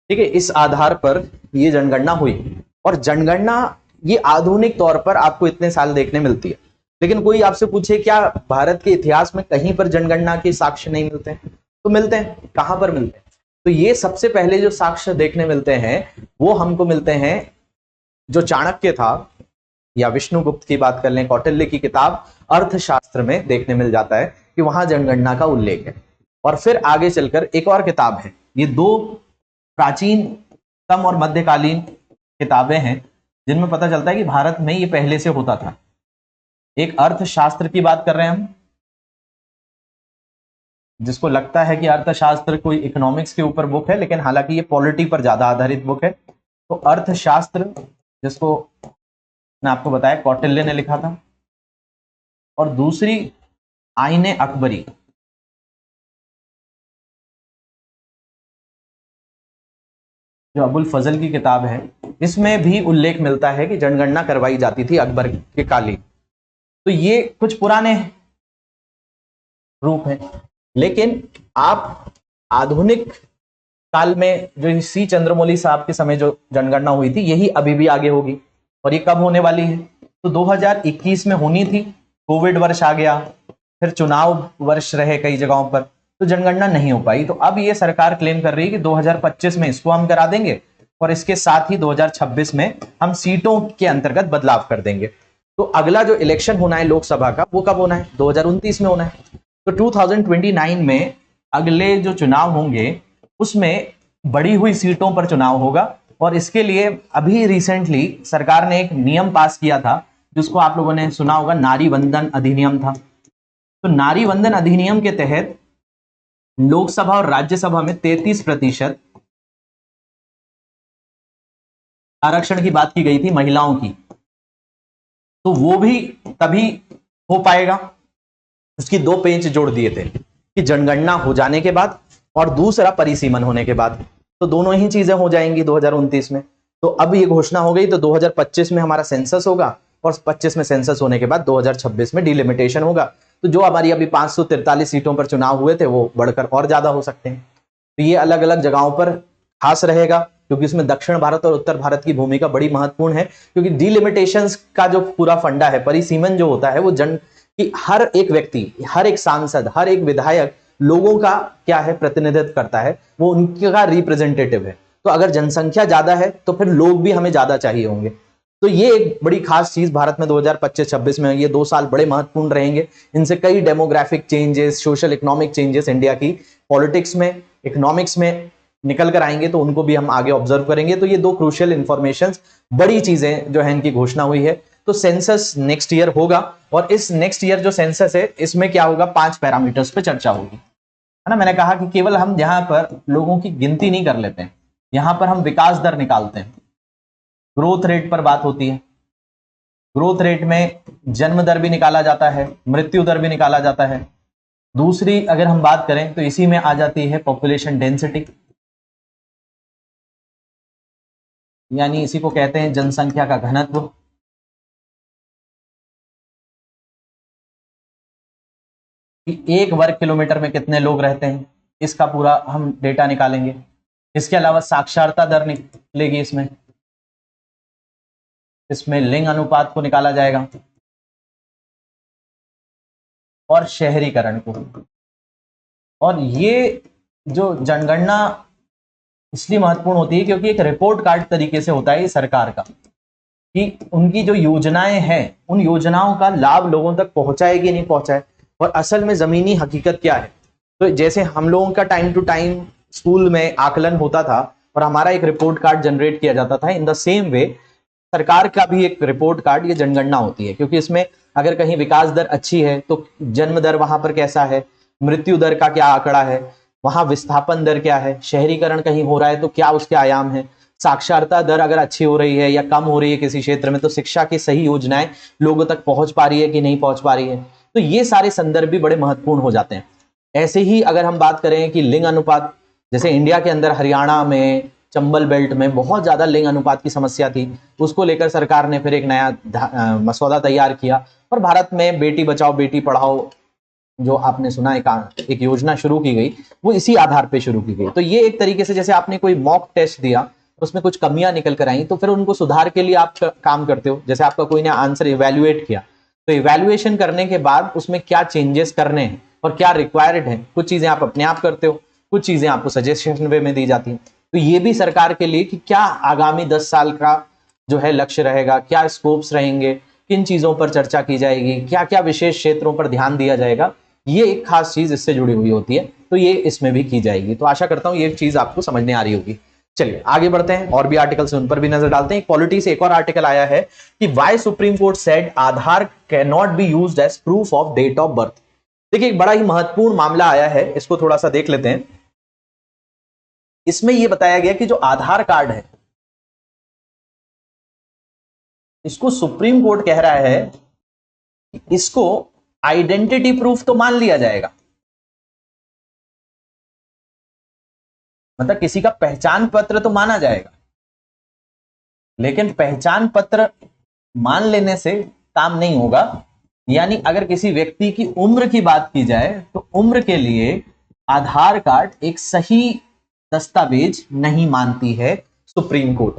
ठीक है, इस आधार पर ये जनगणना हुई। और जनगणना ये आधुनिक तौर पर आपको इतने साल देखने मिलती है, लेकिन कोई आपसे पूछे क्या भारत के इतिहास में कहीं पर जनगणना के साक्ष्य नहीं मिलते हैं? तो मिलते हैं। कहां पर मिलते हैं? तो ये सबसे पहले जो साक्ष्य देखने मिलते हैं वो हमको मिलते हैं जो चाणक्य था, या विष्णुगुप्त की बात कर लें, कौटिल्य की किताब अर्थशास्त्र में देखने मिल जाता है कि वहां जनगणना का उल्लेख है। और फिर आगे चलकर एक और किताब है, ये दो प्राचीनतम और मध्यकालीन किताबें हैं जिनमें पता चलता है कि भारत में ये पहले से होता था। एक अर्थशास्त्र की बात कर रहे हैं हम, जिसको लगता है कि अर्थशास्त्र कोई इकोनॉमिक्स के ऊपर बुक है, लेकिन हालांकि ये पॉलिटी पर ज्यादा आधारित बुक है। तो अर्थशास्त्र, जिसको मैं आपको बताया कौटिल्य ने लिखा था, और दूसरी आईने अकबरी, जो अबुल फजल की किताब है, इसमें भी उल्लेख मिलता है कि जनगणना करवाई जाती थी अकबर के कालीन। तो ये कुछ पुराने रूप हैं, लेकिन आप आधुनिक काल में जो सी चंद्रमौली साहब के समय जो जनगणना हुई थी, यही अभी भी आगे होगी। और ये कब होने वाली है? तो 2021 में होनी थी, कोविड वर्ष आ गया, फिर चुनाव वर्ष रहे कई जगहों पर, तो जनगणना नहीं हो पाई। तो अब ये सरकार क्लेम कर रही है कि 2025 में इसको हम करा देंगे, और इसके साथ ही 2026 में हम सीटों के अंतर्गत बदलाव कर देंगे। तो अगला जो इलेक्शन होना है लोकसभा का, वो कब होना है? 2029 में होना है। तो 2029 में अगले जो चुनाव होंगे उसमें बढ़ी हुई सीटों पर चुनाव होगा, और इसके लिए अभी रिसेंटली सरकार ने एक नियम पास किया था, जिसको आप लोगों ने सुना होगा, नारी वंदन अधिनियम था। तो नारी वंदन अधिनियम के तहत लोकसभा और राज्यसभा में 33% आरक्षण की बात की गई थी महिलाओं की। तो वो भी तभी हो पाएगा, उसकी दो पेंच जोड़ दिए थे कि जनगणना हो जाने के बाद और दूसरा परिसीमन होने के बाद। तो दोनों ही चीजें हो जाएंगी 2029 में। तो अब ये घोषणा हो गई, तो 2025 में हमारा सेंसस होगा, और 25 में सेंसस होने के बाद 2026 में डिलिमिटेशन होगा। तो जो हमारी अभी 543 सीटों पर चुनाव हुए थे वो बढ़कर और ज्यादा हो सकते हैं। तो ये अलग अलग जगहों पर खास रहेगा, क्योंकि इसमें दक्षिण भारत और उत्तर भारत की भूमिका बड़ी महत्वपूर्ण है। क्योंकि डिलिमिटेशंस का जो पूरा फंडा है, परिसीमन जो होता है, वो जन कि हर एक व्यक्ति, हर एक सांसद, हर एक विधायक लोगों का क्या है, प्रतिनिधित्व करता है, वो उनका रिप्रेजेंटेटिव है। तो अगर जनसंख्या ज्यादा है तो फिर लोग भी हमें ज्यादा चाहिए होंगे। तो ये एक बड़ी खास चीज भारत में 2025-26 में, ये 2 साल बड़े महत्वपूर्ण रहेंगे। इनसे कई demographic changes, social economic changes India की पॉलिटिक्स में, इकोनॉमिक्स में निकल कर आएंगे, तो उनको भी हम आगे ऑब्जर्व करेंगे। तो ये 2 क्रूशियल इंफॉर्मेशन, बड़ी चीजें जो है इनकी घोषणा हुई है। तो सेंसस नेक्स्ट ईयर होगा, और इस नेक्स्ट ईयर जो सेंसस है इसमें क्या होगा, 5 पैरामीटर्स पे चर्चा होगी, है ना। मैंने कहा कि केवल हम यहाँ पर लोगों की गिनती नहीं कर लेते हैं, यहाँ पर हम विकास दर निकालते हैं, ग्रोथ रेट पर बात होती है। ग्रोथ रेट में जन्म दर भी निकाला जाता है, मृत्यु दर भी निकाला जाता है। दूसरी अगर हम बात करें तो इसी में आ जाती है पॉपुलेशन डेंसिटी, यानी इसी को कहते हैं जनसंख्या का घनत्व। कि 1 वर्ग किलोमीटर में कितने लोग रहते हैं, इसका पूरा हम डेटा निकालेंगे। इसके अलावा साक्षरता दर निकलेगी, इसमें लिंग अनुपात को निकाला जाएगा और शहरीकरण को। और ये जो जनगणना इसलिए महत्वपूर्ण होती है क्योंकि एक रिपोर्ट कार्ड तरीके से होता है ये सरकार का, कि उनकी जो योजनाएं हैं उन योजनाओं का लाभ लोगों तक पहुंचाए कि नहीं पहुंचाए, और असल में जमीनी हकीकत क्या है। तो जैसे हम लोगों का टाइम टू टाइम स्कूल में आकलन होता था और हमारा एक रिपोर्ट कार्ड जनरेट किया जाता था, इन द सेम वे सरकार का भी एक रिपोर्ट कार्ड, ये जनगणना होती है। क्योंकि इसमें अगर कहीं विकास दर अच्छी है तो जन्म दर वहां पर कैसा है, मृत्यु दर का क्या आंकड़ा है, वहां विस्थापन दर क्या है, शहरीकरण कहीं हो रहा है तो क्या उसके आयाम है, साक्षरता दर अगर अच्छी हो रही है या कम हो रही है किसी क्षेत्र में, तो शिक्षा की सही योजनाएं लोगों तक पहुंच पा रही है कि नहीं पहुंच पा रही है। तो ये सारे संदर्भ भी बड़े महत्वपूर्ण हो जाते हैं। ऐसे ही अगर हम बात करें कि लिंग अनुपात, जैसे इंडिया के अंदर हरियाणा में, चंबल बेल्ट में बहुत ज्यादा लिंग अनुपात की समस्या थी, उसको लेकर सरकार ने फिर एक नया मसौदा तैयार किया और भारत में बेटी बचाओ बेटी पढ़ाओ जो आपने सुना एक योजना शुरू की गई, वो इसी आधार पे शुरू की गई। तो ये एक तरीके से जैसे आपने कोई मॉक टेस्ट दिया और उसमें कुछ कमियां निकल कर आई तो फिर उनको सुधार के लिए आप काम करते हो। जैसे आपका कोई ने आंसर इवेल्युएट किया तो इवेल्युएशन करने के बाद उसमें क्या चेंजेस करने हैं और क्या रिक्वायर्ड है, कुछ चीजें आप अपने आप करते हो, कुछ चीजें आपको सजेशन वे में दी जाती हैं। तो ये भी सरकार के लिए कि क्या आगामी 10 साल का जो है लक्ष्य रहेगा, क्या स्कोप्स रहेंगे, किन चीजों पर चर्चा की जाएगी, क्या क्या विशेष क्षेत्रों पर ध्यान दिया जाएगा, ये एक खास चीज इससे जुड़ी हुई होती है। तो ये इसमें भी की जाएगी। तो आशा करता हूं ये चीज आपको समझ में आ रही होगी। चलिए आगे बढ़ते हैं, और भी आर्टिकल्स उन पर भी नजर डालते हैं। पॉलिटी से एक और आर्टिकल आया है कि why Supreme Court said Aadhaar can not be used as proof of date of birth. देखिए एक बड़ा ही महत्वपूर्ण मामला आया है, इसको थोड़ा सा देख लेते हैं। इसमें यह बताया गया कि जो आधार कार्ड है इसको सुप्रीम कोर्ट कह रहा है कि इसको आइडेंटिटी प्रूफ तो मान लिया जाएगा, मतलब किसी का पहचान पत्र तो माना जाएगा, लेकिन पहचान पत्र मान लेने से काम नहीं होगा। यानी अगर किसी व्यक्ति की उम्र की बात की जाए तो उम्र के लिए आधार कार्ड एक सही दस्तावेज नहीं मानती है सुप्रीम कोर्ट।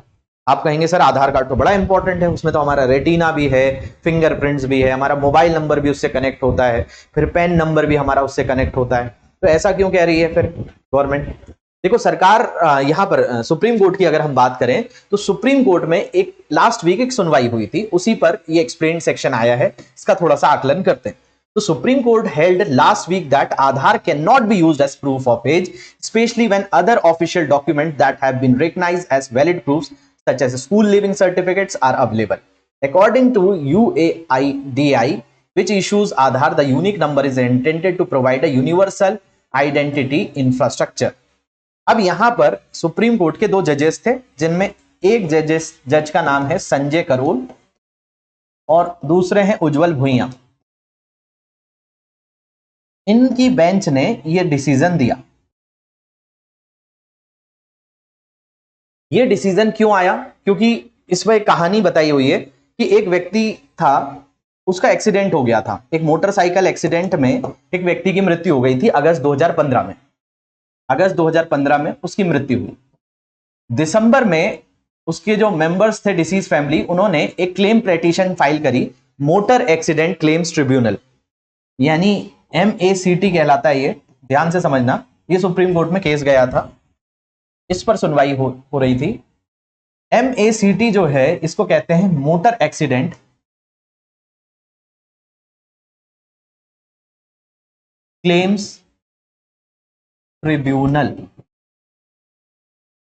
आप कहेंगे सर आधार कार्ड तो बड़ा इंपॉर्टेंट है, उसमें तो हमारा रेटिना भी है, फिंगरप्रिंट्स भी है, हमारा मोबाइल नंबर भी उससे कनेक्ट होता है, फिर पेन नंबर भी हमारा उससे कनेक्ट होता है, तो ऐसा क्यों कह रही है फिर गवर्नमेंट। देखो सरकार यहां पर सुप्रीम कोर्ट की अगर हम बात करें तो सुप्रीम कोर्ट में एक लास्ट वीक एक सुनवाई हुई थी, उसी पर ये एक्सप्लेन सेक्शन आया है, इसका थोड़ा सा आकलन करते हैं। तो supreme court held last week that Aadhaar cannot be used as proof of age, especially when other official documents that have been recognized as valid proofs, such as school leaving certificates, are available. According to UAIDI, which issues Aadhaar, the unique number is intended to provide a universal identity infrastructure. अब यहां पर supreme court के दो जजेस थे, जिनमें एक जज का नाम है संजय करोल और दूसरे हैं उज्जवल भुइयां। इनकी बेंच ने यह डिसीजन दिया। यह डिसीजन क्यों आया? क्योंकि इसमें एक कहानी बताई हुई है कि एक व्यक्ति था, उसका एक्सीडेंट हो गया था, एक मोटरसाइकिल एक्सीडेंट में एक व्यक्ति की मृत्यु हो गई थी अगस्त 2015 में। अगस्त 2015 में उसकी मृत्यु हुई। दिसंबर में उसके जो मेंबर्स थे डिसीज फैमिली, उन्होंने एक क्लेम पिटीशन फाइल करी मोटर एक्सीडेंट क्लेम्स ट्रिब्यूनल, यानी MACT कहलाता है ये, ध्यान से समझना। ये सुप्रीम कोर्ट में केस गया था, इस पर सुनवाई हो रही थी। MACT जो है इसको कहते हैं मोटर एक्सीडेंट क्लेम्स ट्रिब्यूनल।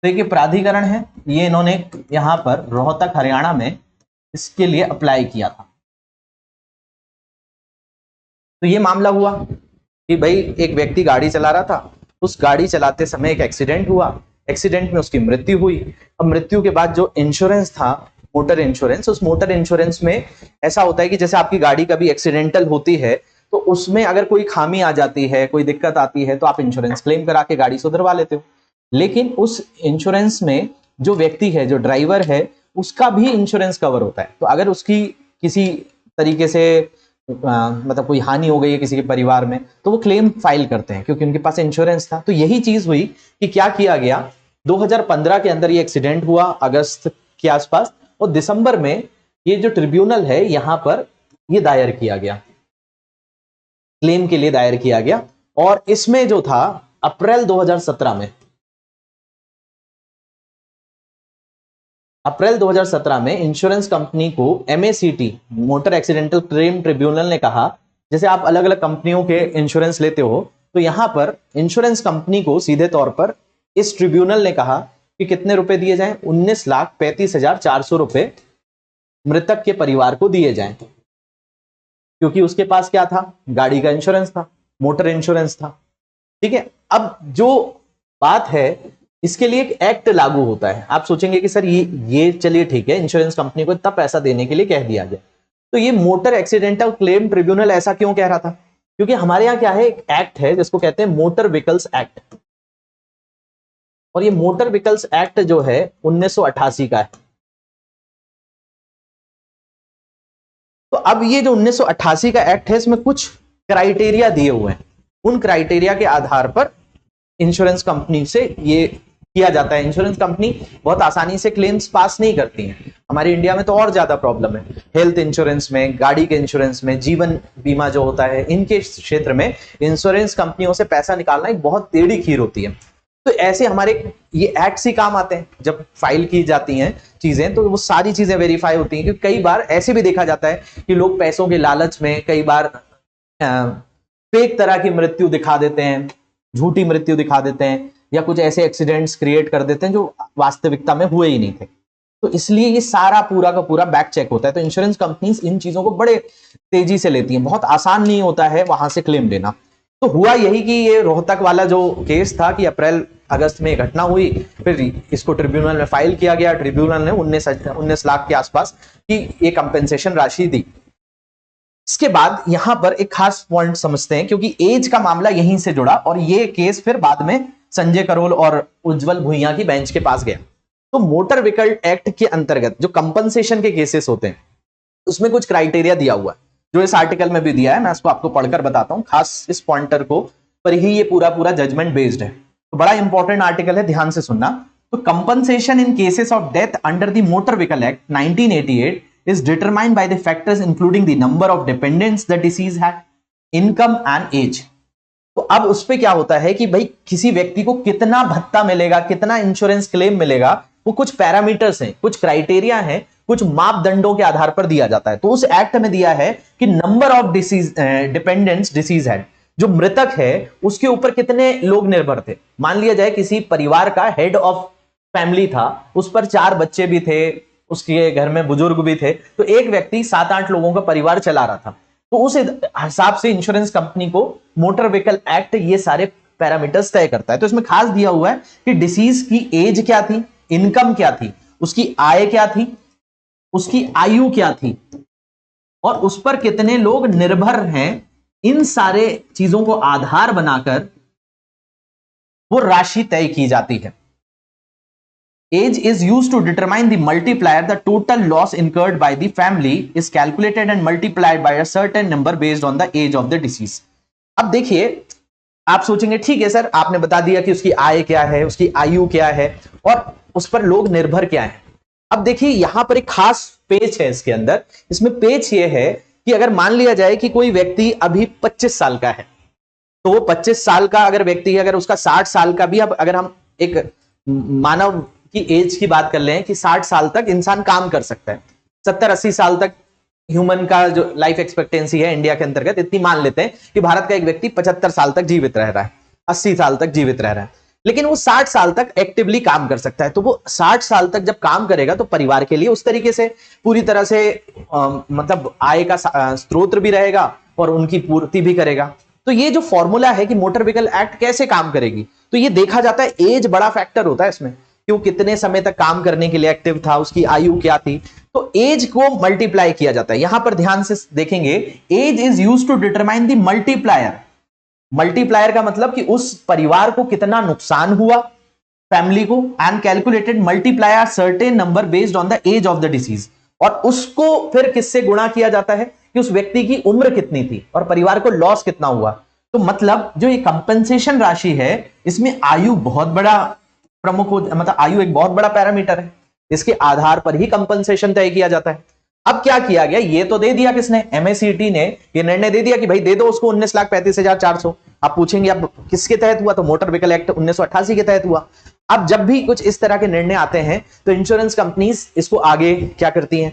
देखिए प्राधिकरण है ये, इन्होंने यहां पर रोहतक हरियाणा में इसके लिए अप्लाई किया था। तो ये मामला हुआ कि भाई एक व्यक्ति गाड़ी चला रहा था, उस गाड़ी चलाते समय एक एक्सीडेंट हुआ, एक्सीडेंट में उसकी मृत्यु हुई। अब मृत्यु के बाद जो इंश्योरेंस था मोटर इंश्योरेंस, उस मोटर इंश्योरेंस में ऐसा होता है कि जैसे आपकी गाड़ी कभी एक्सीडेंटल होती है तो उसमें अगर कोई खामी आ जाती है, कोई दिक्कत आती है, तो आप इंश्योरेंस क्लेम करा के गाड़ी सुधरवा लेते हो। लेकिन उस इंश्योरेंस में जो व्यक्ति है, जो ड्राइवर है, उसका भी इंश्योरेंस कवर होता है। तो अगर उसकी किसी तरीके से मतलब कोई हानि हो गई है किसी के परिवार में, तो वो क्लेम फाइल करते हैं क्योंकि उनके पास इंश्योरेंस था। तो यही चीज हुई कि क्या किया गया, 2015 के अंदर ये एक्सीडेंट हुआ अगस्त के आसपास, और दिसंबर में ये जो ट्रिब्यूनल है यहां पर ये दायर किया गया, क्लेम के लिए दायर किया गया। और इसमें जो था अप्रैल 2017 में इंश्योरेंस कंपनी को MACT motor accidental claim tribunal ने कहा, जैसे आप अलग अलग कंपनियों के इंश्योरेंस लेते हो, तो यहां पर इंश्योरेंस कंपनी को सीधे तौर पर इस ट्रिब्यूनल ने कहा कि कितने रुपए दिए जाएं, 19,35,400 रुपए मृतक के परिवार को दिए जाएं, क्योंकि उसके पास क्या था, गाड़ी का इंश्योरेंस था, मोटर इंश्योरेंस था। ठीक है, अब जो बात है इसके लिए एक एक्ट लागू होता है। आप सोचेंगे कि सर ये चलिए ठीक है, इंश्योरेंस कंपनी को इतना पैसा देने के लिए कह दिया गया, तो ये मोटर एक्सीडेंटल क्लेम ट्रिब्यूनल ऐसा क्यों कह रहा था? क्योंकि हमारे यहां क्या है, एक एक्ट है जिसको कहते हैं मोटर व्हीकल्स एक्ट, और ये मोटर व्हीकल्स एक्ट जो है 1988 का है। तो अब ये जो 1988 का एक्ट है, इसमें कुछ क्राइटेरिया दिए हुए हैं, उन क्राइटेरिया के आधार पर इंश्योरेंस कंपनी से ये किया जाता है। इंश्योरेंस कंपनी बहुत आसानी से क्लेम्स पास नहीं करती हैं। हमारे इंडिया में तो और ज्यादा प्रॉब्लम है, हेल्थ इंश्योरेंस में, गाड़ी के इंश्योरेंस में, जीवन बीमा जो होता है, इनके क्षेत्र में इंश्योरेंस कंपनियों से पैसा निकालना एक बहुत टेढ़ी खीर होती है। तो ऐसे हमारे ये एक्ट्स ही काम आते हैं, जब फाइल की जाती हैं चीजें तो वो सारी चीजें वेरीफाई होती हैं। क्योंकि कई बार ऐसे भी देखा जाता है कि लोग पैसों के लालच में कई बार फेक तरह की मृत्यु दिखा देते हैं, झूठी मृत्यु दिखा देते हैं, या कुछ ऐसे एक्सीडेंट्स क्रिएट कर देते हैं जो वास्तविकता में हुए ही नहीं थे। तो इसलिए ये सारा पूरा का पूरा बैक चेक होता है। तो इंश्योरेंस कंपनीज इन चीजों को बड़े तेजी से लेती हैं, बहुत आसान नहीं होता है वहां से क्लेम लेना। तो हुआ यही कि ये रोहतक वाला जो केस था कि अप्रैल अगस्त में घटना हुई, फिर इसको ट्रिब्यूनल में फाइल किया गया, ट्रिब्यूनल ने 19 लाख के आसपास की ये कंपेंसेशन राशि दी। इसके बाद यहां पर एक खास पॉइंट समझते हैं, क्योंकि एज का मामला यहीं से जुड़ा, और ये केस फिर बाद में संजय करोल और उज्जवल भुइयां की बेंच के पास गया। तो मोटर व्हीकल एक्ट के अंतर्गत जो कंपनसेशन के केसेस होते हैं उसमें कुछ क्राइटेरिया दिया हुआ है, जो इस आर्टिकल में भी दिया है। मैं इसको आपको पढ़कर बताता हूं, खास इस पॉइंटर को पर ही ये पूरा जजमेंट बेस्ड है। तो बड़ा इंपॉर्टेंट आर्टिकल है, ध्यान से सुनना। तो compensation in cases of death under the motor vehicle act 1988 is determined by the factors including the number of dependents the deceased had, income and age। तो अब उस पे क्या होता है कि भाई किसी व्यक्ति को कितना भत्ता मिलेगा, कितना इंश्योरेंस क्लेम मिलेगा, वो कुछ पैरामीटर्स हैं, कुछ क्राइटेरिया हैं, कुछ मापदंडों के आधार पर दिया जाता है। तो उस एक्ट में दिया है कि number of dependents disease had, जो मृतक है उसके ऊपर कितने लोग निर्भर थे। मान लिया जाए किसी परिवार का हेड ऑफ फैमिली था, उस पर 4 बच्चे भी थे, उसके घर में बुजुर्ग भी थे, तो एक व्यक्ति 7-8 लोगों का परिवार चला रहा था। तो उस हिसाब से इंश्योरेंस कंपनी को मोटर व्हीकल एक्ट ये सारे पैरामीटर्स तय करता है। तो इसमें खास दिया हुआ है कि डिसीज की एज क्या थी, इनकम क्या थी, उसकी आय क्या थी, उसकी आयु क्या थी, और उस पर कितने लोग निर्भर हैं। इन सारे चीजों को आधार बनाकर वो राशि तय की जाती है। Age is used to determine the multiplier. The total loss incurred by the family is calculated and multiplied by a certain number based on the age of the deceased। अब देखिए, आप सोचेंगे ठीक है सर, आपने बता दिया कि उसकी आय क्या है, उसकी आयु क्या है, और उस पर लोग निर्भर क्या है। अब देखिए यहां पर एक खास पेज है इसके अंदर। इसमें पेज ये है कि अगर मान लिया जाए कि कोई व्यक्ति अभी 25 साल का है, तो वो 25 साल का अगर व्यक्ति है, अगर उसका 60 साल का भी, अब अगर हम एक मानव की एज की बात कर लें कि 60 साल तक इंसान काम कर सकता है, 70-80 साल तक ह्यूमन का जो लाइफ एक्सपेक्टेंसी है इंडिया के अंतर्गत, इतनी मान लेते हैं कि भारत का एक व्यक्ति 75 साल तक जीवित रह रहा है, 80 साल तक जीवित रह रहा है, लेकिन वो 60 साल तक एक्टिवली काम कर सकता है। तो वो 60 साल तक जब काम करेगा तो परिवार के लिए उस तरीके से पूरी तरह से मतलब आय का स्रोत भी रहेगा और उनकी पूर्ति भी करेगा। तो ये जो फॉर्मूला है कि मोटर व्हीकल एक्ट कैसे काम करेगी, तो ये देखा जाता है, एज बड़ा फैक्टर होता है इसमें, कि वो कितने समय तक काम करने के लिए एक्टिव था, उसकी आयु क्या थी। तो एज को मल्टीप्लाई किया जाता है। यहां पर ध्यान से देखेंगे, age is used to determine the multiplier. Multiplier का मतलब कि उस परिवार को कितना नुकसान हुआ, फैमिली को, and calculated multiplier certain number based on the age of the deceased. और उसको फिर किससे गुणा किया जाता है कि कि उस व्यक्ति की उम्र कितनी थी और परिवार को लॉस कितना हुआ। तो मतलब जो ये कंपनसेशन राशि है, इसमें आयु बहुत बड़ा प्रमुख मतलब आयु एक बहुत बड़ा पैरामीटर है, इसके आधार पर ही कंपनसेशन तय किया जाता है। अब क्या किया गया, ये तो दे दिया किसने, एमएससीटी ने ये निर्णय दे दिया कि भाई दे दो उसको 19,35,400। आप पूछेंगे अब किसके तहत हुआ, तो मोटर व्हीकल एक्ट 1988 के तहत हुआ। अब जब भी कुछ इस तरह के निर्णय आते हैं तो इंश्योरेंस कंपनीज इसको आगे क्या करती हैं,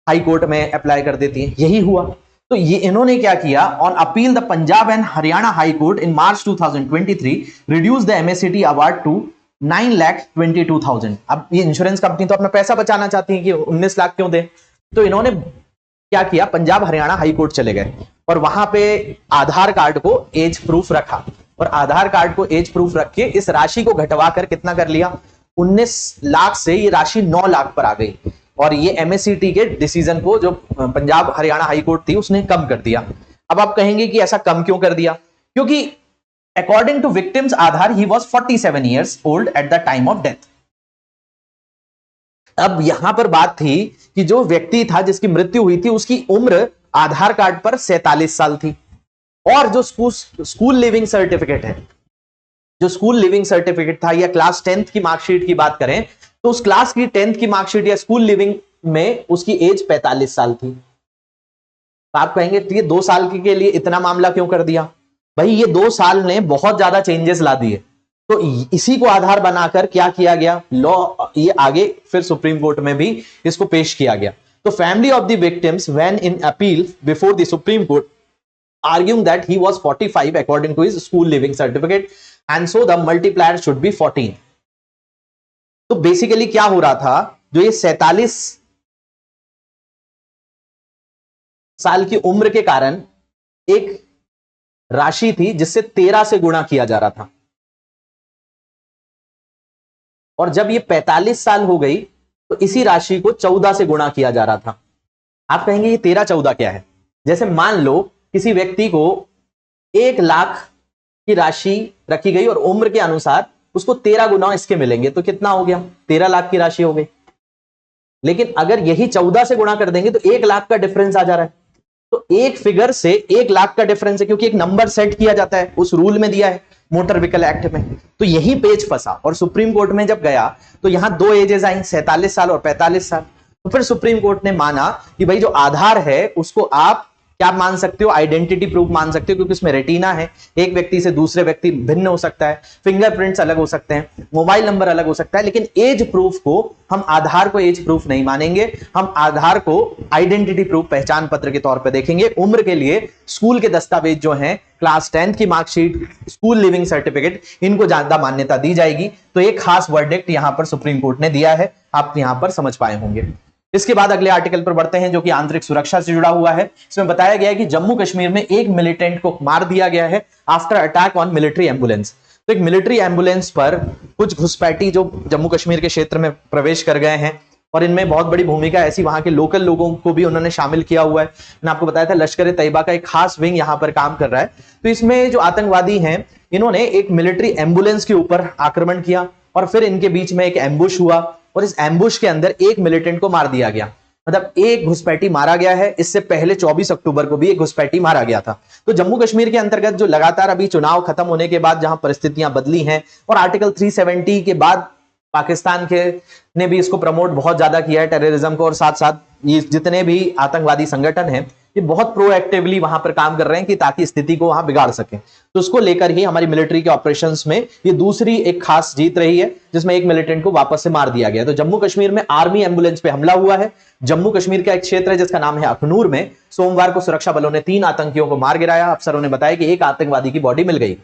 हाई कोर्ट में अप्लाई कर देती हैं। यही हुआ। तो ये इन्होंने क्या किया, on appeal the Punjab and Haryana High Court in March 2023 reduce the MSCT award to 9,22,000। अब ये इंश्योरेंस कंपनी तो अपना पैसा बचाना चाहती है कि 19 लाख क्यों दे, तो इन्होंने क्या किया, पंजाब हरियाणा हाई कोर्ट चले गए और वहां पे आधार कार्ड को एज प्रूफ रखा और आधार कार्ड को एज प्रूफ रख के इस राशि को घटवा कर कितना कर लिया, 19 लाख से ये राशि 9 लाख पर आ गई। और ये एमएससीटी के डिसीजन को जो पंजाब हरियाणा हाई कोर्ट थी उसने कम कर दिया। अब आप कहेंगे कि ऐसा कम क्यों कर दिया, क्योंकि अकॉर्डिंग टू विक्टिम्स आधार ही was 47 years old at the time of death. अब यहां पर बात थी कि जो व्यक्ति था जिसकी मृत्यु हुई थी उसकी उम्र आधार कार्ड पर 47 साल थी और जो स्कूल लिविंग सर्टिफिकेट है, जो स्कूल लिविंग सर्टिफिकेट था या क्लास 10th की मार्कशीट की बात करें तो उस क्लास की 10th की मार्कशीट या स्कूल लिविंग में उसकी एज 45 साल थी। तो आप कहेंगे तो ये 2 साल के लिए इतना मामला क्यों कर दिया, भाई ये 2 साल ने बहुत ज्यादा चेंजेस ला दिए। तो इसी को आधार बनाकर क्या किया गया, लॉ ये आगे फिर सुप्रीम कोर्ट में भी इसको पेश किया गया। तो family of the victims when in appeal before the supreme court arguing that he was 45 according to his school living certificate and so the multiplier should be 14। तो बेसिकली क्या हो रहा था, जो ये 47 साल की उम्र के कारण एक राशि थी जिससे 13 से गुणा किया जा रहा था और जब ये 45 साल हो गई तो इसी राशि को 14 से गुणा किया जा रहा था। आप कहेंगे ये 13-14 क्या है, जैसे मान लो किसी व्यक्ति को 1 लाख की राशि रखी गई और उम्र के अनुसार उसको 13 गुना इसके मिलेंगे तो कितना हो गया, 13 लाख की राशि हो गई। लेकिन अगर यही 14 से गुणा कर देंगे तो 1 लाख का डिफरेंस आ जा रहा है। तो एक फिगर से 1 लाख का डिफरेंस है, क्योंकि एक नंबर सेट किया जाता है, उस रूल में दिया है मोटर व्हीकल एक्ट में। तो यही पेज फंसा और सुप्रीम कोर्ट में जब गया तो यहां 2 एजेस आई, 47 साल और 45 साल। तो फिर सुप्रीम कोर्ट ने माना कि भाई जो आधार है उसको आप क्या मान सकते हो, आइडेंटिटी प्रूफ मान सकते हो, क्योंकि उसमें रेटिना है, एक व्यक्ति से दूसरे व्यक्ति भिन्न हो सकता है, फिंगरप्रिंट्स अलग हो सकते हैं, मोबाइल नंबर अलग हो सकता है, लेकिन एज प्रूफ को हम आधार को एज प्रूफ नहीं मानेंगे, हम आधार को आइडेंटिटी प्रूफ पहचान पत्र के तौर पर देखेंगे। उम्र के लिए स्कूल के दस्तावेज जो हैं, क्लास 10th की मार्कशीट, स्कूल लिविंग सर्टिफिकेट, इनको ज्यादा मान्यता दी जाएगी। तो एक खास वर्डिक्ट यहां पर सुप्रीम कोर्ट ने दिया है, आप यहां पर समझ पाए होंगे। इसके बाद अगले आर्टिकल पर बढ़ते हैं जो कि आंतरिक सुरक्षा से जुड़ा हुआ है। इसमें बताया गया है कि जम्मू कश्मीर में एक मिलिटेंट को मार दिया गया है after attack on military ambulance. तो एक मिलिट्री एम्बुलेंस पर कुछ घुसपैठी जो जम्मू कश्मीर के क्षेत्र में प्रवेश कर गए हैं और इनमें बहुत बड़ी भूमिका ऐसी वहां के लोकल लोगों को भी उन्होंने शामिल किया हुआ है। मैंने आपको बताया था लश्कर तैयबा का एक खास विंग यहां पर काम कर रहा है। तो इसमें जो आतंकवादी हैं इन्होंने एक मिलिट्री एम्बुलेंस के ऊपर आक्रमण किया और फिर इनके बीच में एक एम्बुश हुआ और इस एम्बुश के अंदर एक मिलिटेंट को मार दिया गया। मतलब एक घुसपैठी मारा गया है। इससे पहले 24 अक्टूबर को भी एक घुसपैठी मारा गया था। तो जम्मू कश्मीर के अंतर्गत जो लगातार अभी चुनाव खत्म होने के बाद जहां परिस्थितियां बदली हैं और आर्टिकल 370 के बाद पाकिस्तान के ने भी इसको प्रमोट बहुत ज्यादा किया है टेररिज्म को, और साथ साथ ये जितने भी आतंकवादी संगठन हैं ये बहुत प्रोएक्टिवली वहां पर काम कर रहे हैं कि ताकि स्थिति को वहां बिगाड़ सके। तो उसको लेकर ही हमारी मिलिट्री के ऑपरेशंस में ये दूसरी एक खास जीत रही है जिसमें एक मिलिटेंट को वापस से मार दिया गया। तो जम्मू कश्मीर में आर्मी एम्बुलेंस पे हमला हुआ है। जम्मू कश्मीर का एक क्षेत्र है जिसका नाम है अखनूर में सोमवार को सुरक्षा बलों ने 3 आतंकियों को मार गिराया। अफसरों ने बताया कि एक आतंकवादी की बॉडी मिल गई,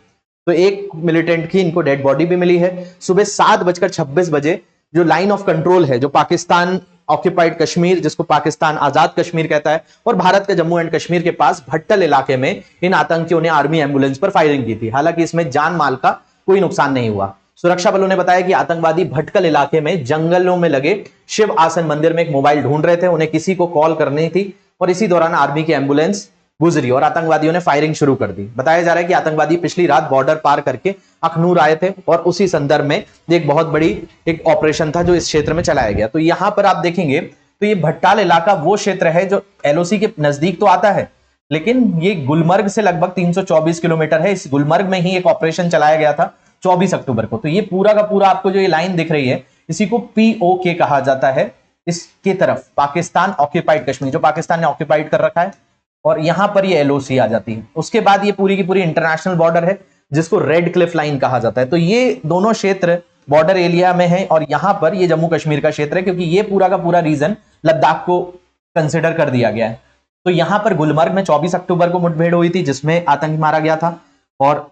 तो एक मिलिटेंट की इनको डेड बॉडी भी मिली है। सुबह 7:26 बजे जो लाइन ऑफ कंट्रोल है, जो पाकिस्तान ऑक्यूपाइड कश्मीर जिसको पाकिस्तान आजाद कश्मीर कहता है और भारत के जम्मू एंड कश्मीर के पास भट्टल इलाके में इन आतंकियों ने आर्मी एम्बुलेंस पर फायरिंग की थी। हालांकि इसमें जान माल का कोई नुकसान नहीं हुआ। सुरक्षा बलों ने बताया कि आतंकवादी भटकल इलाके में जंगलों में लगे शिव आसन मंदिर में एक मोबाइल ढूंढ रहे थे, उन्हें किसी को कॉल करनी थी और इसी दौरान आर्मी की एम्बुलेंस गुजरी और आतंकवादियों ने फायरिंग शुरू कर दी। बताया जा रहा है कि आतंकवादी पिछली रात बॉर्डर पार करके अखनूर आए थे और उसी संदर्भ में एक बहुत बड़ी एक ऑपरेशन था जो इस क्षेत्र में चलाया गया। तो यहां पर आप देखेंगे तो ये भट्टाल इलाका वो क्षेत्र है जो एलओसी के नजदीक तो आता है, लेकिन ये गुलमर्ग से लगभग 324 किलोमीटर है। इस गुलमर्ग में ही एक ऑपरेशन चलाया गया था 24 अक्टूबर को। तो ये पूरा का पूरा आपको जो ये लाइन दिख रही है, इसी को POK कहा जाता है। इसके तरफ पाकिस्तान ऑक्यूपाइड कश्मीर, जो पाकिस्तान ने ऑक्यूपाइड कर रखा है, और यहां पर ये LOC आ जाती है। उसके बाद ये पूरी की पूरी इंटरनेशनल बॉर्डर है, जिसको रेड क्लिफ लाइन कहा जाता है। तो ये दोनों क्षेत्र बॉर्डर एरिया में है, और यहां पर ये जम्मू कश्मीर का क्षेत्र है, क्योंकि ये पूरा का पूरा रीजन लद्दाख को कंसिडर कर दिया गया है। तो यहां पर गुलमर्ग में 24 अक्टूबर को मुठभेड़ हुई थी, जिसमें आतंकी मारा गया था, और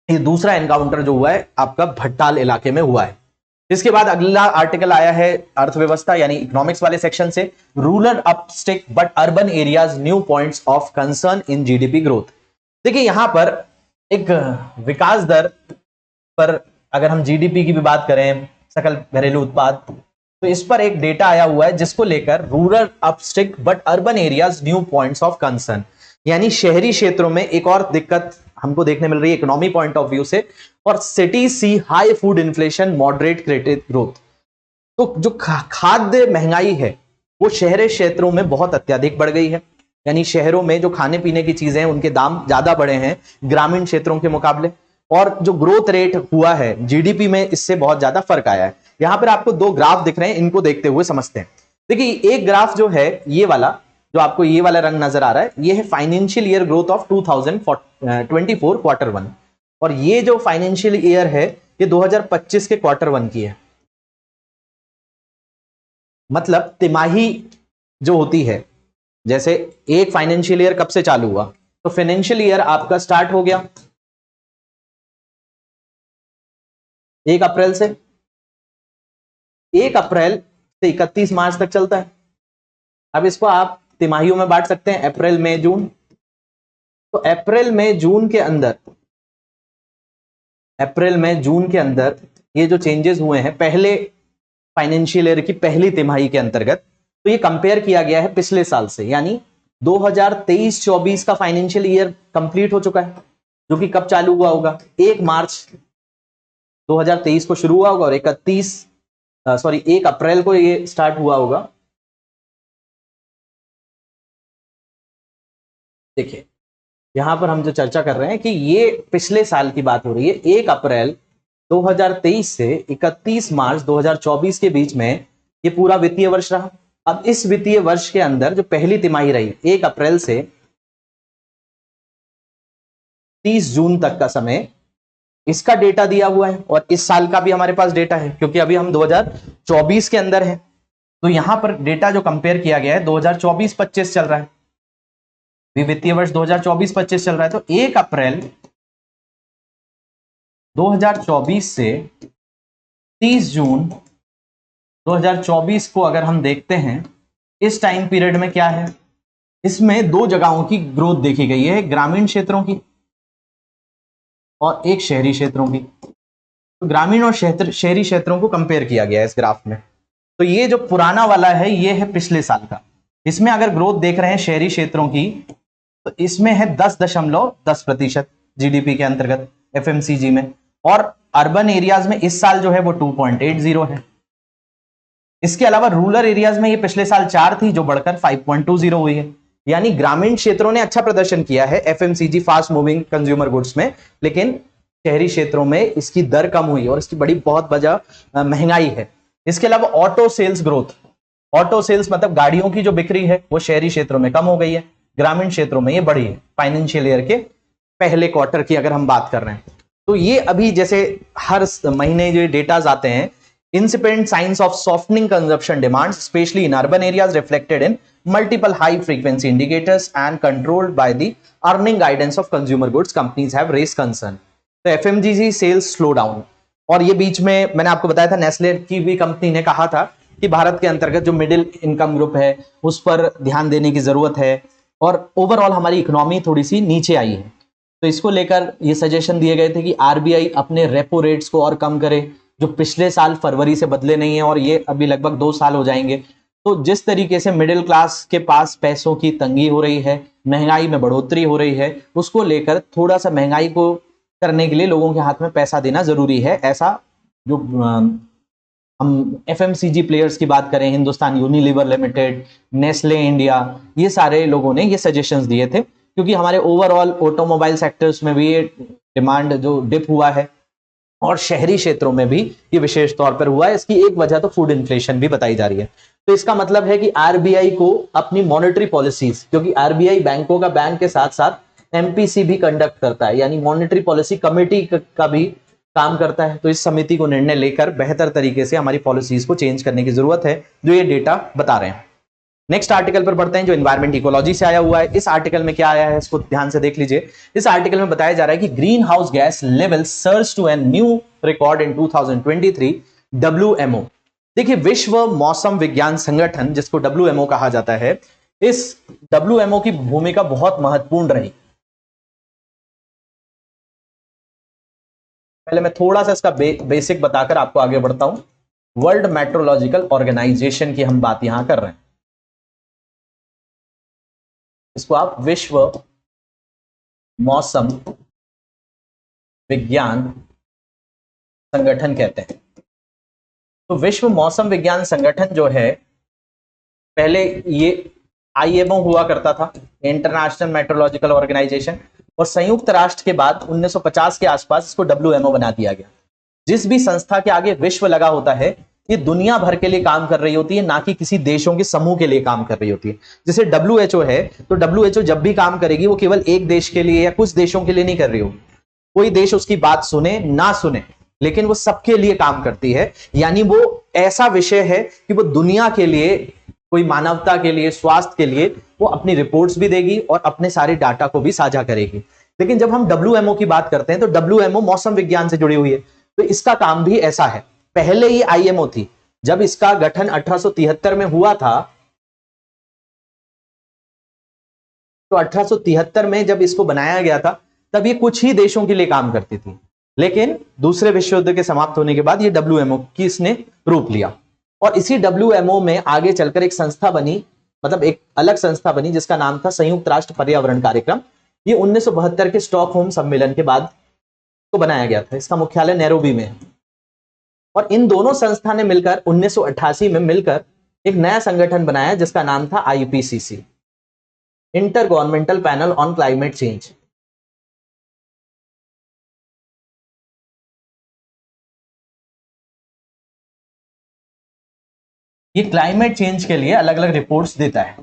ये दूसरा एनकाउंटर जो हुआ है आपका भट्टाल इलाके में हुआ है। इसके बाद अगला आर्टिकल आया है अर्थव्यवस्था यानी इकोनॉमिक्स वाले सेक्शन से, rural uptick but urban areas new points of concern in GDP growth. देखिए यहां पर एक विकास दर पर अगर हम GDP की भी बात करें, सकल घरेलू उत्पाद, तो इस पर एक डेटा आया हुआ है जिसको लेकर rural uptick but urban areas new points of concern, यानी शहरी क्षेत्रों में एक और दिक्कत हमको देखने मिल रही है इकोनॉमी पॉइंट ऑफ व्यू से, और city see high food inflation moderate credit growth. तो जो खाद्य महंगाई है वो शहरी क्षेत्रों में बहुत अत्यधिक बढ़ गई है, यानी शहरों में जो खाने पीने की चीजें हैं उनके दाम ज्यादा बढ़े हैं ग्रामीण क्षेत्रों के मुकाबले, और जो ग्रोथ रेट हुआ है GDP में इससे बहुत ज्यादा फर्क आया है। यहां पर आपको दो ग्राफ दिख रहे हैं, इनको देखते हुए समझते हैं। देखिए एक ग्राफ जो है ये वाला, जो आपको ये वाला रंग नजर आ रहा है, ये है financial year growth of 2024 quarter 1, और ये जो फाइनेंशियल ईयर है ये 2025 के क्वार्टर 1 की है। मतलब तिमाही जो होती है, जैसे एक फाइनेंशियल ईयर कब से चालू हुआ, तो फाइनेंशियल ईयर आपका स्टार्ट हो गया 1 अप्रैल से, 1 अप्रैल से 31 मार्च तक चलता है। अब इसको आप तिमाहियों में बांट सकते हैं, अप्रैल मई जून। तो अप्रैल मई जून के अंदर, अप्रैल मई जून के अंदर ये जो चेंजेस हुए हैं पहले फाइनेंशियल ईयर की पहली तिमाही के अंतर्गत, तो ये कंपेयर किया गया है पिछले साल से, यानी 2023-24 का फाइनेंशियल ईयर कंप्लीट हो चुका है, जो कि कब चालू हुआ होगा, 1 मार्च 2023 को शुरू हुआ होगा, और 1 अप्रैल को ये स्टार्ट हुआ होगा। देखिए यहां पर हम जो चर्चा कर रहे हैं कि ये पिछले साल की बात हो रही है, 1 अप्रैल 2023 से 31 मार्च 2024 के बीच में ये पूरा वित्तीय वर्ष रहा। अब इस वित्तीय वर्ष के अंदर जो पहली तिमाही रही 1 अप्रैल से 30 जून तक का समय, इसका डेटा दिया हुआ है, और इस साल का भी हमारे पास डेटा है, क्योंकि अभी हम 2024 के अंदर हैं। तो यहां पर डेटा जो कंपेयर किया गया है 2024-25 चल रहा है, वित्तीय वर्ष 2024-25 चल रहा है। तो 1 अप्रैल 2024 से 30 जून 2024 को अगर हम देखते हैं, इस टाइम पीरियड में क्या है, इसमें दो जगहों की ग्रोथ देखी गई है, ग्रामीण क्षेत्रों की और एक शहरी क्षेत्रों की। तो ग्रामीण और शहरी क्षेत्रों को कंपेयर किया गया है इस ग्राफ में। तो ये जो पुराना वाला है ये है पिछले साल का। इसमें अगर ग्रोथ देख रहे हैं शहरी क्षेत्रों की, तो इसमें है 10.10% GDP के अंतर्गत FMCG में, और अर्बन एरियाज में इस साल जो है वो 2.80 है। इसके अलावा रूरल एरियाज में ये पिछले साल 4 थी, जो बढ़कर 5.20 हुई है। यानी ग्रामीण क्षेत्रों ने अच्छा प्रदर्शन किया है FMCG fast moving consumer goods में, लेकिन शहरी क्षेत्रों में इसकी दर कम हुई, और इसकी बहुत वजह महंगाई है। इसके अलावा auto sales growth, auto sales मतलब गाड़ियों की जो बिक्री है वो शहरी क्षेत्रों में कम हो गई है, ग्रामीण क्षेत्रों में ये बढ़ी है फाइनेंशियल ईयर के पहले क्वार्टर की अगर हम बात कर रहे हैं। तो ये अभी जैसे हर महीने जो डेटाज आते हैं, incipient signs of softening consumption demands, especially in urban areas, reflected in multiple high-frequency indicators and controlled by the earning guidance of consumer goods companies have raised concern. तो FMCG sales slow down, और ये बीच में मैंने आपको बताया था Nestle की भी कंपनी ने कहा था कि भारत के अंतर्गत जो मिडिल इनकम ग्रुप है उस पर ध्यान देने की जरूरत है, और ओवरऑल हमारी इकोनॉमी थोड़ी सी नीचे आई है। तो इसको लेकर ये सजेशन दिए गए थे कि RBI अपने रेपो रेट्स को और कम करे, जो पिछले साल फरवरी से बदले नहीं है, और ये अभी लगभग 2 साल हो जाएंगे। तो जिस तरीके से मिडिल क्लास के पास पैसों की तंगी हो रही है, महंगाई में बढ़ोतरी हो रही है, उसको लेकर थोड़ा सा महंगाई को करने के लिए लोगों के हाथ में पैसा देना जरूरी है, ऐसा जो हम एफएमसीजी प्लेयर्स की बात करें, Hindustan Unilever limited, Nestle India, ये सारे लोगों ने ये सजेशंस दिए थे, क्योंकि हमारे ओवरऑल ऑटोमोबाइल सेक्टर्स में भी ये डिमांड जो डिप हुआ है और शहरी क्षेत्रों में भी ये विशेष तौर पर हुआ है। इसकी एक वजह तो फूड इन्फ्लेशन भी बताई जा रही है। तो इसका मतलब है कि आरबीआई को अपनी मॉनेटरी पॉलिसीज, क्योंकि आरबीआई बैंकों का बैंक के साथ साथ एमपीसी भी कंडक्ट करता है, यानी मॉनेटरी पॉलिसी कमेटी का भी काम करता है, तो इस समिति को निर्णय लेकर बेहतर तरीके से हमारी पॉलिसीज को चेंज करने की जरूरत है, जो ये डेटा बता रहे हैं। नेक्स्ट आर्टिकल पर पढ़ते हैं, जो एनवायरमेंट इकोलॉजी से आया हुआ है। इस आर्टिकल में क्या आया है इसको ध्यान से देख लीजिए। इस आर्टिकल में बताया जा रहा है कि green house gas level surge to an new record in 2023, WMO। देखिए, विश्व मौसम विज्ञान संगठन, जिसको WMO कहा जाता है, इस WMO की भूमिका बहुत महत्वपूर्ण रही। पहले मैं थोड़ा सा इसका बेसिक बताकर आपको आगे बढ़ता हूं। वर्ल्ड मेट्रोलॉजिकल ऑर्गेनाइजेशन की हम बात यहां कर रहे हैं, इसको आप विश्व मौसम विज्ञान संगठन कहते हैं। तो विश्व मौसम विज्ञान संगठन जो है, पहले ये IMO हुआ करता था, इंटरनेशनल मेट्रोलॉजिकल ऑर्गेनाइजेशन, और संयुक्त राष्ट्र के बाद 1950 के आसपास इसको WMO बना दिया गया। जिस भी संस्था के आगे विश्व लगा होता है, ये दुनिया भर के लिए काम कर रही होती है, ना कि किसी देशों के समूह के लिए काम कर रही होती है। जैसे WHO है, तो WHO जब भी काम करेगी वो केवल एक देश के लिए या कुछ देशों के लिए नहीं कर रही होगी। कोई देश उसकी बात सुने ना सुने, लेकिन वो सबके लिए काम करती है। यानी वो ऐसा विषय है कि वो दुनिया के लिए, कोई मानवता के लिए, स्वास्थ्य के लिए वो अपनी रिपोर्ट्स भी देगी और अपने सारे डाटा को भी साझा करेगी। लेकिन जब हम WMO की बात करते हैं, तो WMO मौसम विज्ञान से जुड़ी हुई है, तो इसका काम भी ऐसा है। पहले ये IMO थी, जब इसका गठन 1873 में हुआ था, तो 1873 में जब इसको बनाया गया था, तब ये कुछ ही देशों के लिए काम करती थी। लेकिन दूसरे विश्व युद्ध के समाप्त होने के बाद ये WMO की इसने रूप लिया, और इसी WMO में आगे चलकर एक संस्था बनी, मतलब एक अलग संस्था बनी, जिसका नाम था संयुक्त राष्ट्र पर्यावरण कार्यक्रम। ये 1972 के स्टॉकहोम सम्मेलन के बाद तो बनाया गया था। इसका मुख्यालय नैरोबी में है, और इन दोनों संस्था ने मिलकर 1988 में मिलकर एक नया संगठन बनाया, जिसका नाम था IPCC, inter governmental panel on climate change. ये क्लाइमेट चेंज के लिए अलग अलग रिपोर्ट्स देता है।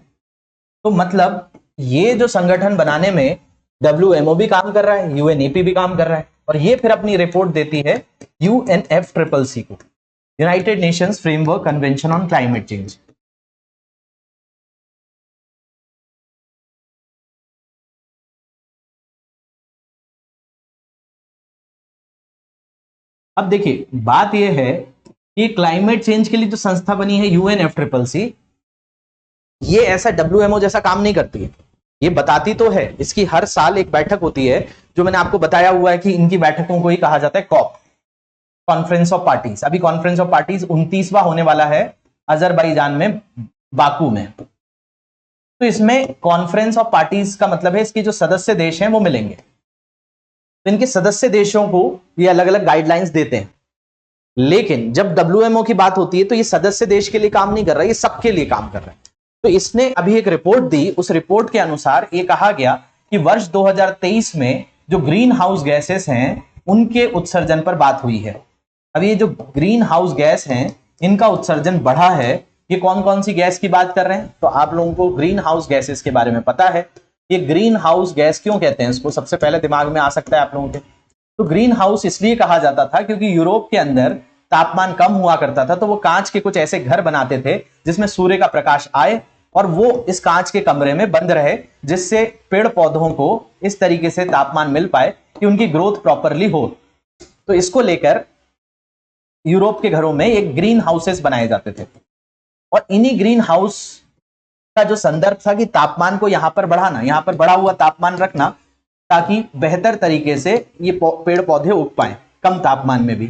तो मतलब ये जो संगठन बनाने में WMO भी काम कर रहा है, UNEP भी काम कर रहा है, और ये फिर अपनी रिपोर्ट देती है UNFCCC को, United Nations framework convention on climate change. अब देखिए, बात यह है कि क्लाइमेट चेंज के लिए जो संस्था बनी है UNFCCC, ये ऐसा WMO जैसा काम नहीं करती है। ये बताती तो है, इसकी हर साल एक बैठक होती है, जो मैंने आपको बताया हुआ है कि इनकी बैठकों को ही कहा जाता है कॉप, कॉन्फ्रेंस ऑफ पार्टीज। अभी कॉन्फ्रेंस ऑफ पार्टीज 29वां होने वाला है अजरबैजान में, बाकू में। तो इसमें कॉन्फ्रेंस ऑफ पार्टीज का मतलब है इसके जो सदस्य देश हैं वो मिलेंगे। तो इनके सदस्य देशों को ये अलग अलग गाइडलाइंस देते हैं। लेकिन जब WMO की बात होती है, तो ये सदस्य देश के लिए काम नहीं कर रहा है, ये सबके लिए काम कर रहा है। तो इसने अभी एक रिपोर्ट दी, उस रिपोर्ट के अनुसार ये कहा गया कि वर्ष 2023 में जो ग्रीन हाउस गैसेस हैं, उनके उत्सर्जन पर बात हुई है। अब ये जो ग्रीन हाउस गैस हैं, इनका उत्सर्जन बढ़ा है। ये कौन कौन सी गैस की बात कर रहे हैं? तो आप लोगों को ग्रीन हाउस गैसेस के बारे में पता है। ये ग्रीन हाउस गैस क्यों कहते हैं इसको, सबसे पहले दिमाग में आ सकता है आप लोगों के। तो ग्रीन हाउस इसलिए कहा जाता था क्योंकि यूरोप के अंदर तापमान कम हुआ करता था, तो वो कांच के कुछ ऐसे घर बनाते थे जिसमें सूर्य का प्रकाश आए और वो इस कांच के कमरे में बंद रहे, जिससे पेड़ पौधों को इस तरीके से तापमान मिल पाए कि उनकी ग्रोथ प्रॉपरली हो। तो इसको लेकर यूरोप के घरों में एक ग्रीन हाउसेस बनाए जाते थे, और इन्हीं ग्रीन हाउस का जो संदर्भ था कि तापमान को यहां पर बढ़ाना, यहां पर बढ़ा हुआ तापमान रखना, ताकि बेहतर तरीके से ये पेड़ पौधे उग पाए कम तापमान में भी।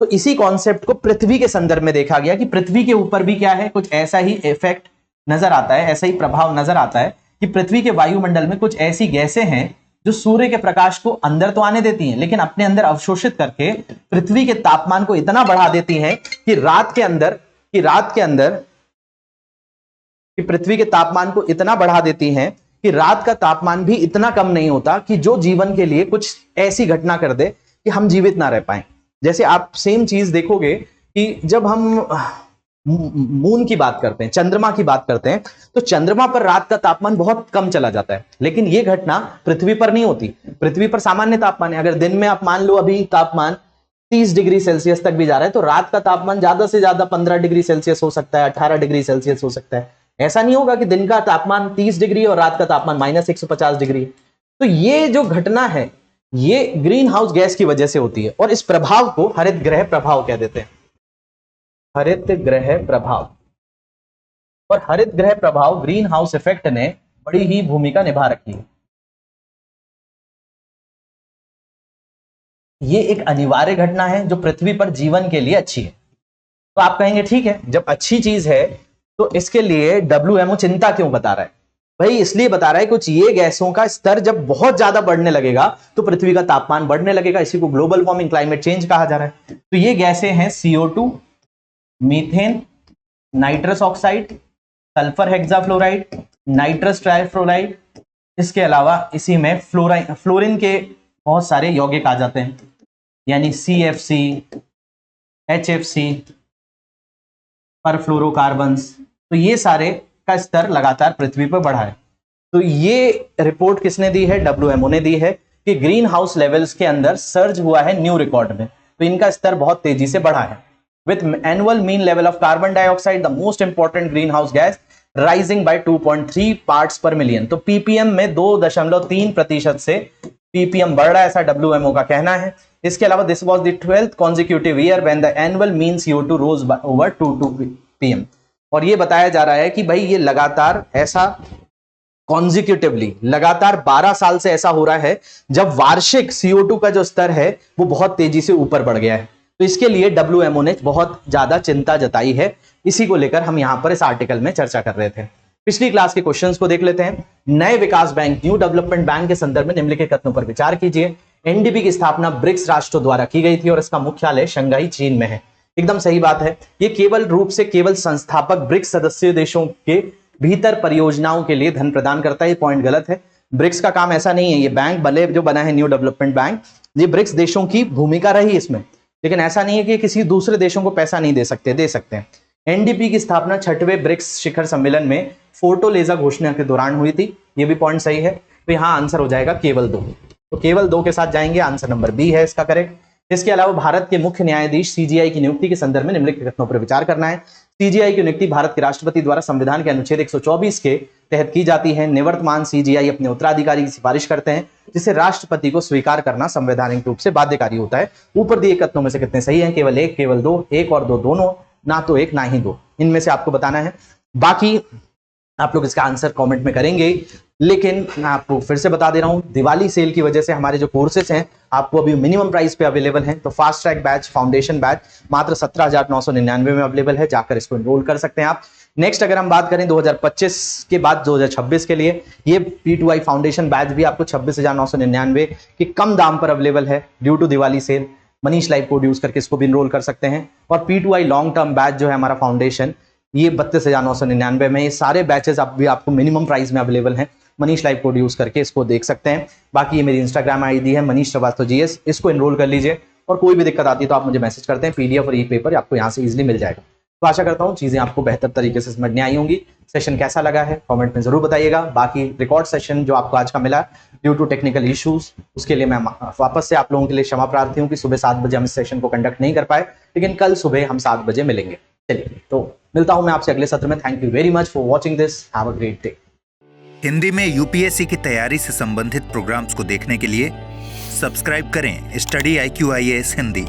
तो इसी कॉन्सेप्ट को पृथ्वी के संदर्भ में देखा गया कि पृथ्वी के ऊपर भी क्या है, कुछ ऐसा ही इफेक्ट नजर आता है, ऐसा ही प्रभाव नजर आता है कि पृथ्वी के वायुमंडल में कुछ ऐसी गैसें हैं जो सूर्य के प्रकाश को अंदर तो आने देती हैं लेकिन अपने अंदर अवशोषित करके पृथ्वी के तापमान को इतना बढ़ा देती हैं कि पृथ्वी के तापमान को इतना बढ़ा देती हैं कि रात का तापमान भी इतना कम नहीं होता कि जो जीवन के लिए कुछ ऐसी घटना कर दे कि हम जीवित ना रह पाए। जैसे आप सेम चीज देखोगे कि जब हम मून की बात करते हैं, चंद्रमा की बात करते हैं, तो चंद्रमा पर रात का तापमान बहुत कम चला जाता है, लेकिन यह घटना पृथ्वी पर नहीं होती। पृथ्वी पर सामान्य तापमान है। अगर दिन में आप मान लो अभी तापमान 30 डिग्री सेल्सियस तक भी जा रहा है, तो रात का तापमान ज्यादा से ज्यादा 15 डिग्री सेल्सियस हो सकता है, 18 डिग्री सेल्सियस हो सकता है। ऐसा नहीं होगा कि दिन का तापमान 30 डिग्री और रात का तापमान -150 डिग्री। तो ये जो घटना है ये ग्रीन हाउस गैस की वजह से होती है और इस प्रभाव को हरित ग्रह प्रभाव कह देते हैं। हरित ग्रह प्रभाव। और हरित ग्रह प्रभाव ग्रीन हाउस इफेक्ट ने बड़ी ही भूमिका निभा रखी है। ये एक अनिवार्य घटना है जो पृथ्वी पर जीवन के लिए अच्छी है। तो आप कहेंगे ठीक है, जब अच्छी चीज है तो इसके लिए WMO चिंता क्यों बता रहा है? भाई इसलिए बता रहा है कुछ ये गैसों का स्तर जब बहुत ज्यादा बढ़ने लगेगा तो पृथ्वी का तापमान बढ़ने लगेगा। इसी को ग्लोबल वार्मिंग, क्लाइमेट चेंज कहा जा रहा है। तो ये गैसें हैं CO2, methane, nitrous oxide, sulphur hexafluoride, nitrous trifluoride. इसके अलावा इसी में फ्लोरीन के बहुत सारे यौगिक आ जाते हैं, यानी CFC, HFC, परफ्लोरोकार्बन्स। तो ये सारे का स्तर लगातार पृथ्वी पर बढ़ा है। तो ये रिपोर्ट किसने दी है? WMO ने दी है कि ग्रीन हाउस लेवल्स के अंदर सर्ज हुआ है न्यू रिकॉर्ड में। तो इनका स्तर बहुत तेजी से बढ़ा है। With annual mean level of carbon dioxide, the most important greenhouse gas, rising by 2.3 parts per million। तो ppm में 2.3% से ppm बढ़ रहा है, ऐसा WMO का कहना है। इसके अलावा this was the 12th consecutive year when the annual mean CO2 rose by over 2 pm। और ये बताया जा रहा है कि भाई ये लगातार ऐसा कॉन्जिक्यूटिवली लगातार 12 साल से ऐसा हो रहा है जब वार्षिक CO2 का जो स्तर है वो बहुत तेजी से ऊपर बढ़ गया है। तो इसके लिए WMO ने बहुत ज्यादा चिंता जताई है। इसी को लेकर हम यहां पर इस आर्टिकल में चर्चा कर रहे थे। पिछली क्लास के क्वेश्चंस को देख लेते हैं। नए विकास बैंक, न्यू डेवलपमेंट बैंक के संदर्भ में निम्नलिखित कथनों पर विचार कीजिए। NDB की स्थापना ब्रिक्स राष्ट्रों द्वारा की गई थी और इसका मुख्यालय शंघाई, चीन में है। एकदम सही बात है। ये केवल संस्थापक ब्रिक्स सदस्य देशों के भीतर परियोजनाओं के लिए धन प्रदान करता है। ये पॉइंट गलत है। ब्रिक्स का काम ऐसा नहीं है। ये बैंक भले जो बना है न्यू डेवलपमेंट बैंक, ये ब्रिक्स देशों की भूमिका रही इसमें, लेकिन ऐसा नहीं है कि किसी दूसरे देशों को पैसा नहीं दे सकते, दे सकते हैं। NDB की स्थापना 6वें ब्रिक्स शिखर सम्मेलन में फोर्टोलेजा घोषणा के दौरान हुई थी। ये भी पॉइंट सही है। तो यहाँ आंसर हो जाएगा केवल 2। तो केवल 2 के साथ जाएंगे। आंसर नंबर B है इसका करेक्ट। इसके अलावा भारत के मुख्य न्यायाधीश CGI की नियुक्ति के संदर्भ में निम्नलिखित कथनों पर विचार करना है। CGI की नियुक्ति भारत के राष्ट्रपति द्वारा संविधान के अनुच्छेद 124 के तहत की जाती है। निवर्तमान CGI अपने उत्तराधिकारी की सिफारिश करते हैं, जिसे राष्ट्रपति को स्वीकार करना संवैधानिक रूप से बाध्यकारी होता है। ऊपर दिए कथनों में से कितने सही हैं? केवल 1, केवल 2, 1 और 2 दोनों, ना तो 1 ना ही 2। इनमें से आपको बताना है। बाकी आप लोग इसका आंसर कमेंट में करेंगे, लेकिन मैं आपको फिर से बता दे रहा हूं, दिवाली सेल की वजह से हमारे जो कोर्सेस हैं आपको अभी मिनिमम प्राइस पे अवेलेबल हैं। तो fast track batch, foundation batch मात्र 17,999 में अवेलेबल है। जाकर इसको एनरोल कर सकते हैं आप। नेक्स्ट अगर हम बात करें 2025 के बाद 2026 के लिए, ये P2I फाउंडेशन बैच भी आपको 26,999 के कम दाम पर अवेलेबल है due to Diwali sale. Manish live code use करके इसको भी एनरोल कर सकते हैं। और P2I लॉन्ग टर्म बैच जो है हमारा फाउंडेशन, ये 32,999 में। ये सारे बैचेस भी आपको मिनिमम प्राइस में अवेलेबल हैं। मनीष लाइव कोड यूज करके इसको देख सकते हैं। बाकी ये मेरी इंस्टाग्राम ID है मनीष श्रीवास्तव GS, इसको एनरोल कर लीजिए। और कोई भी दिक्कत आती है तो आप मुझे मैसेज करते हैं। PDF और ई-पेपर आपको यहाँ से इजीली मिल जाएगा। तो आशा करता हूँ चीजें आपको बेहतर तरीके से समझ में आई होंगी। सेशन कैसा लगा है कमेंट में जरूर बताइएगा। बाकी रिकॉर्ड सेशन जो आपको आज का मिला ड्यू टू टेक्निकल इश्यूज, उसके लिए मैं वापस से आप लोगों के लिए क्षमा प्रार्थी हूँ कि सुबह 7 बजे हम इस सेशन को कंडक्ट नहीं कर पाए, लेकिन कल सुबह हम 7 बजे मिलेंगे। चलिए, तो मिलता हूं मैं आपसे अगले सत्र में। Thank you very much for watching this. Have a great day. Hindi में UPSC की तैयारी से संबंधित प्रोग्राम्स को देखने के लिए सब्सक्राइब करें स्टडी IQ IAS हिंदी।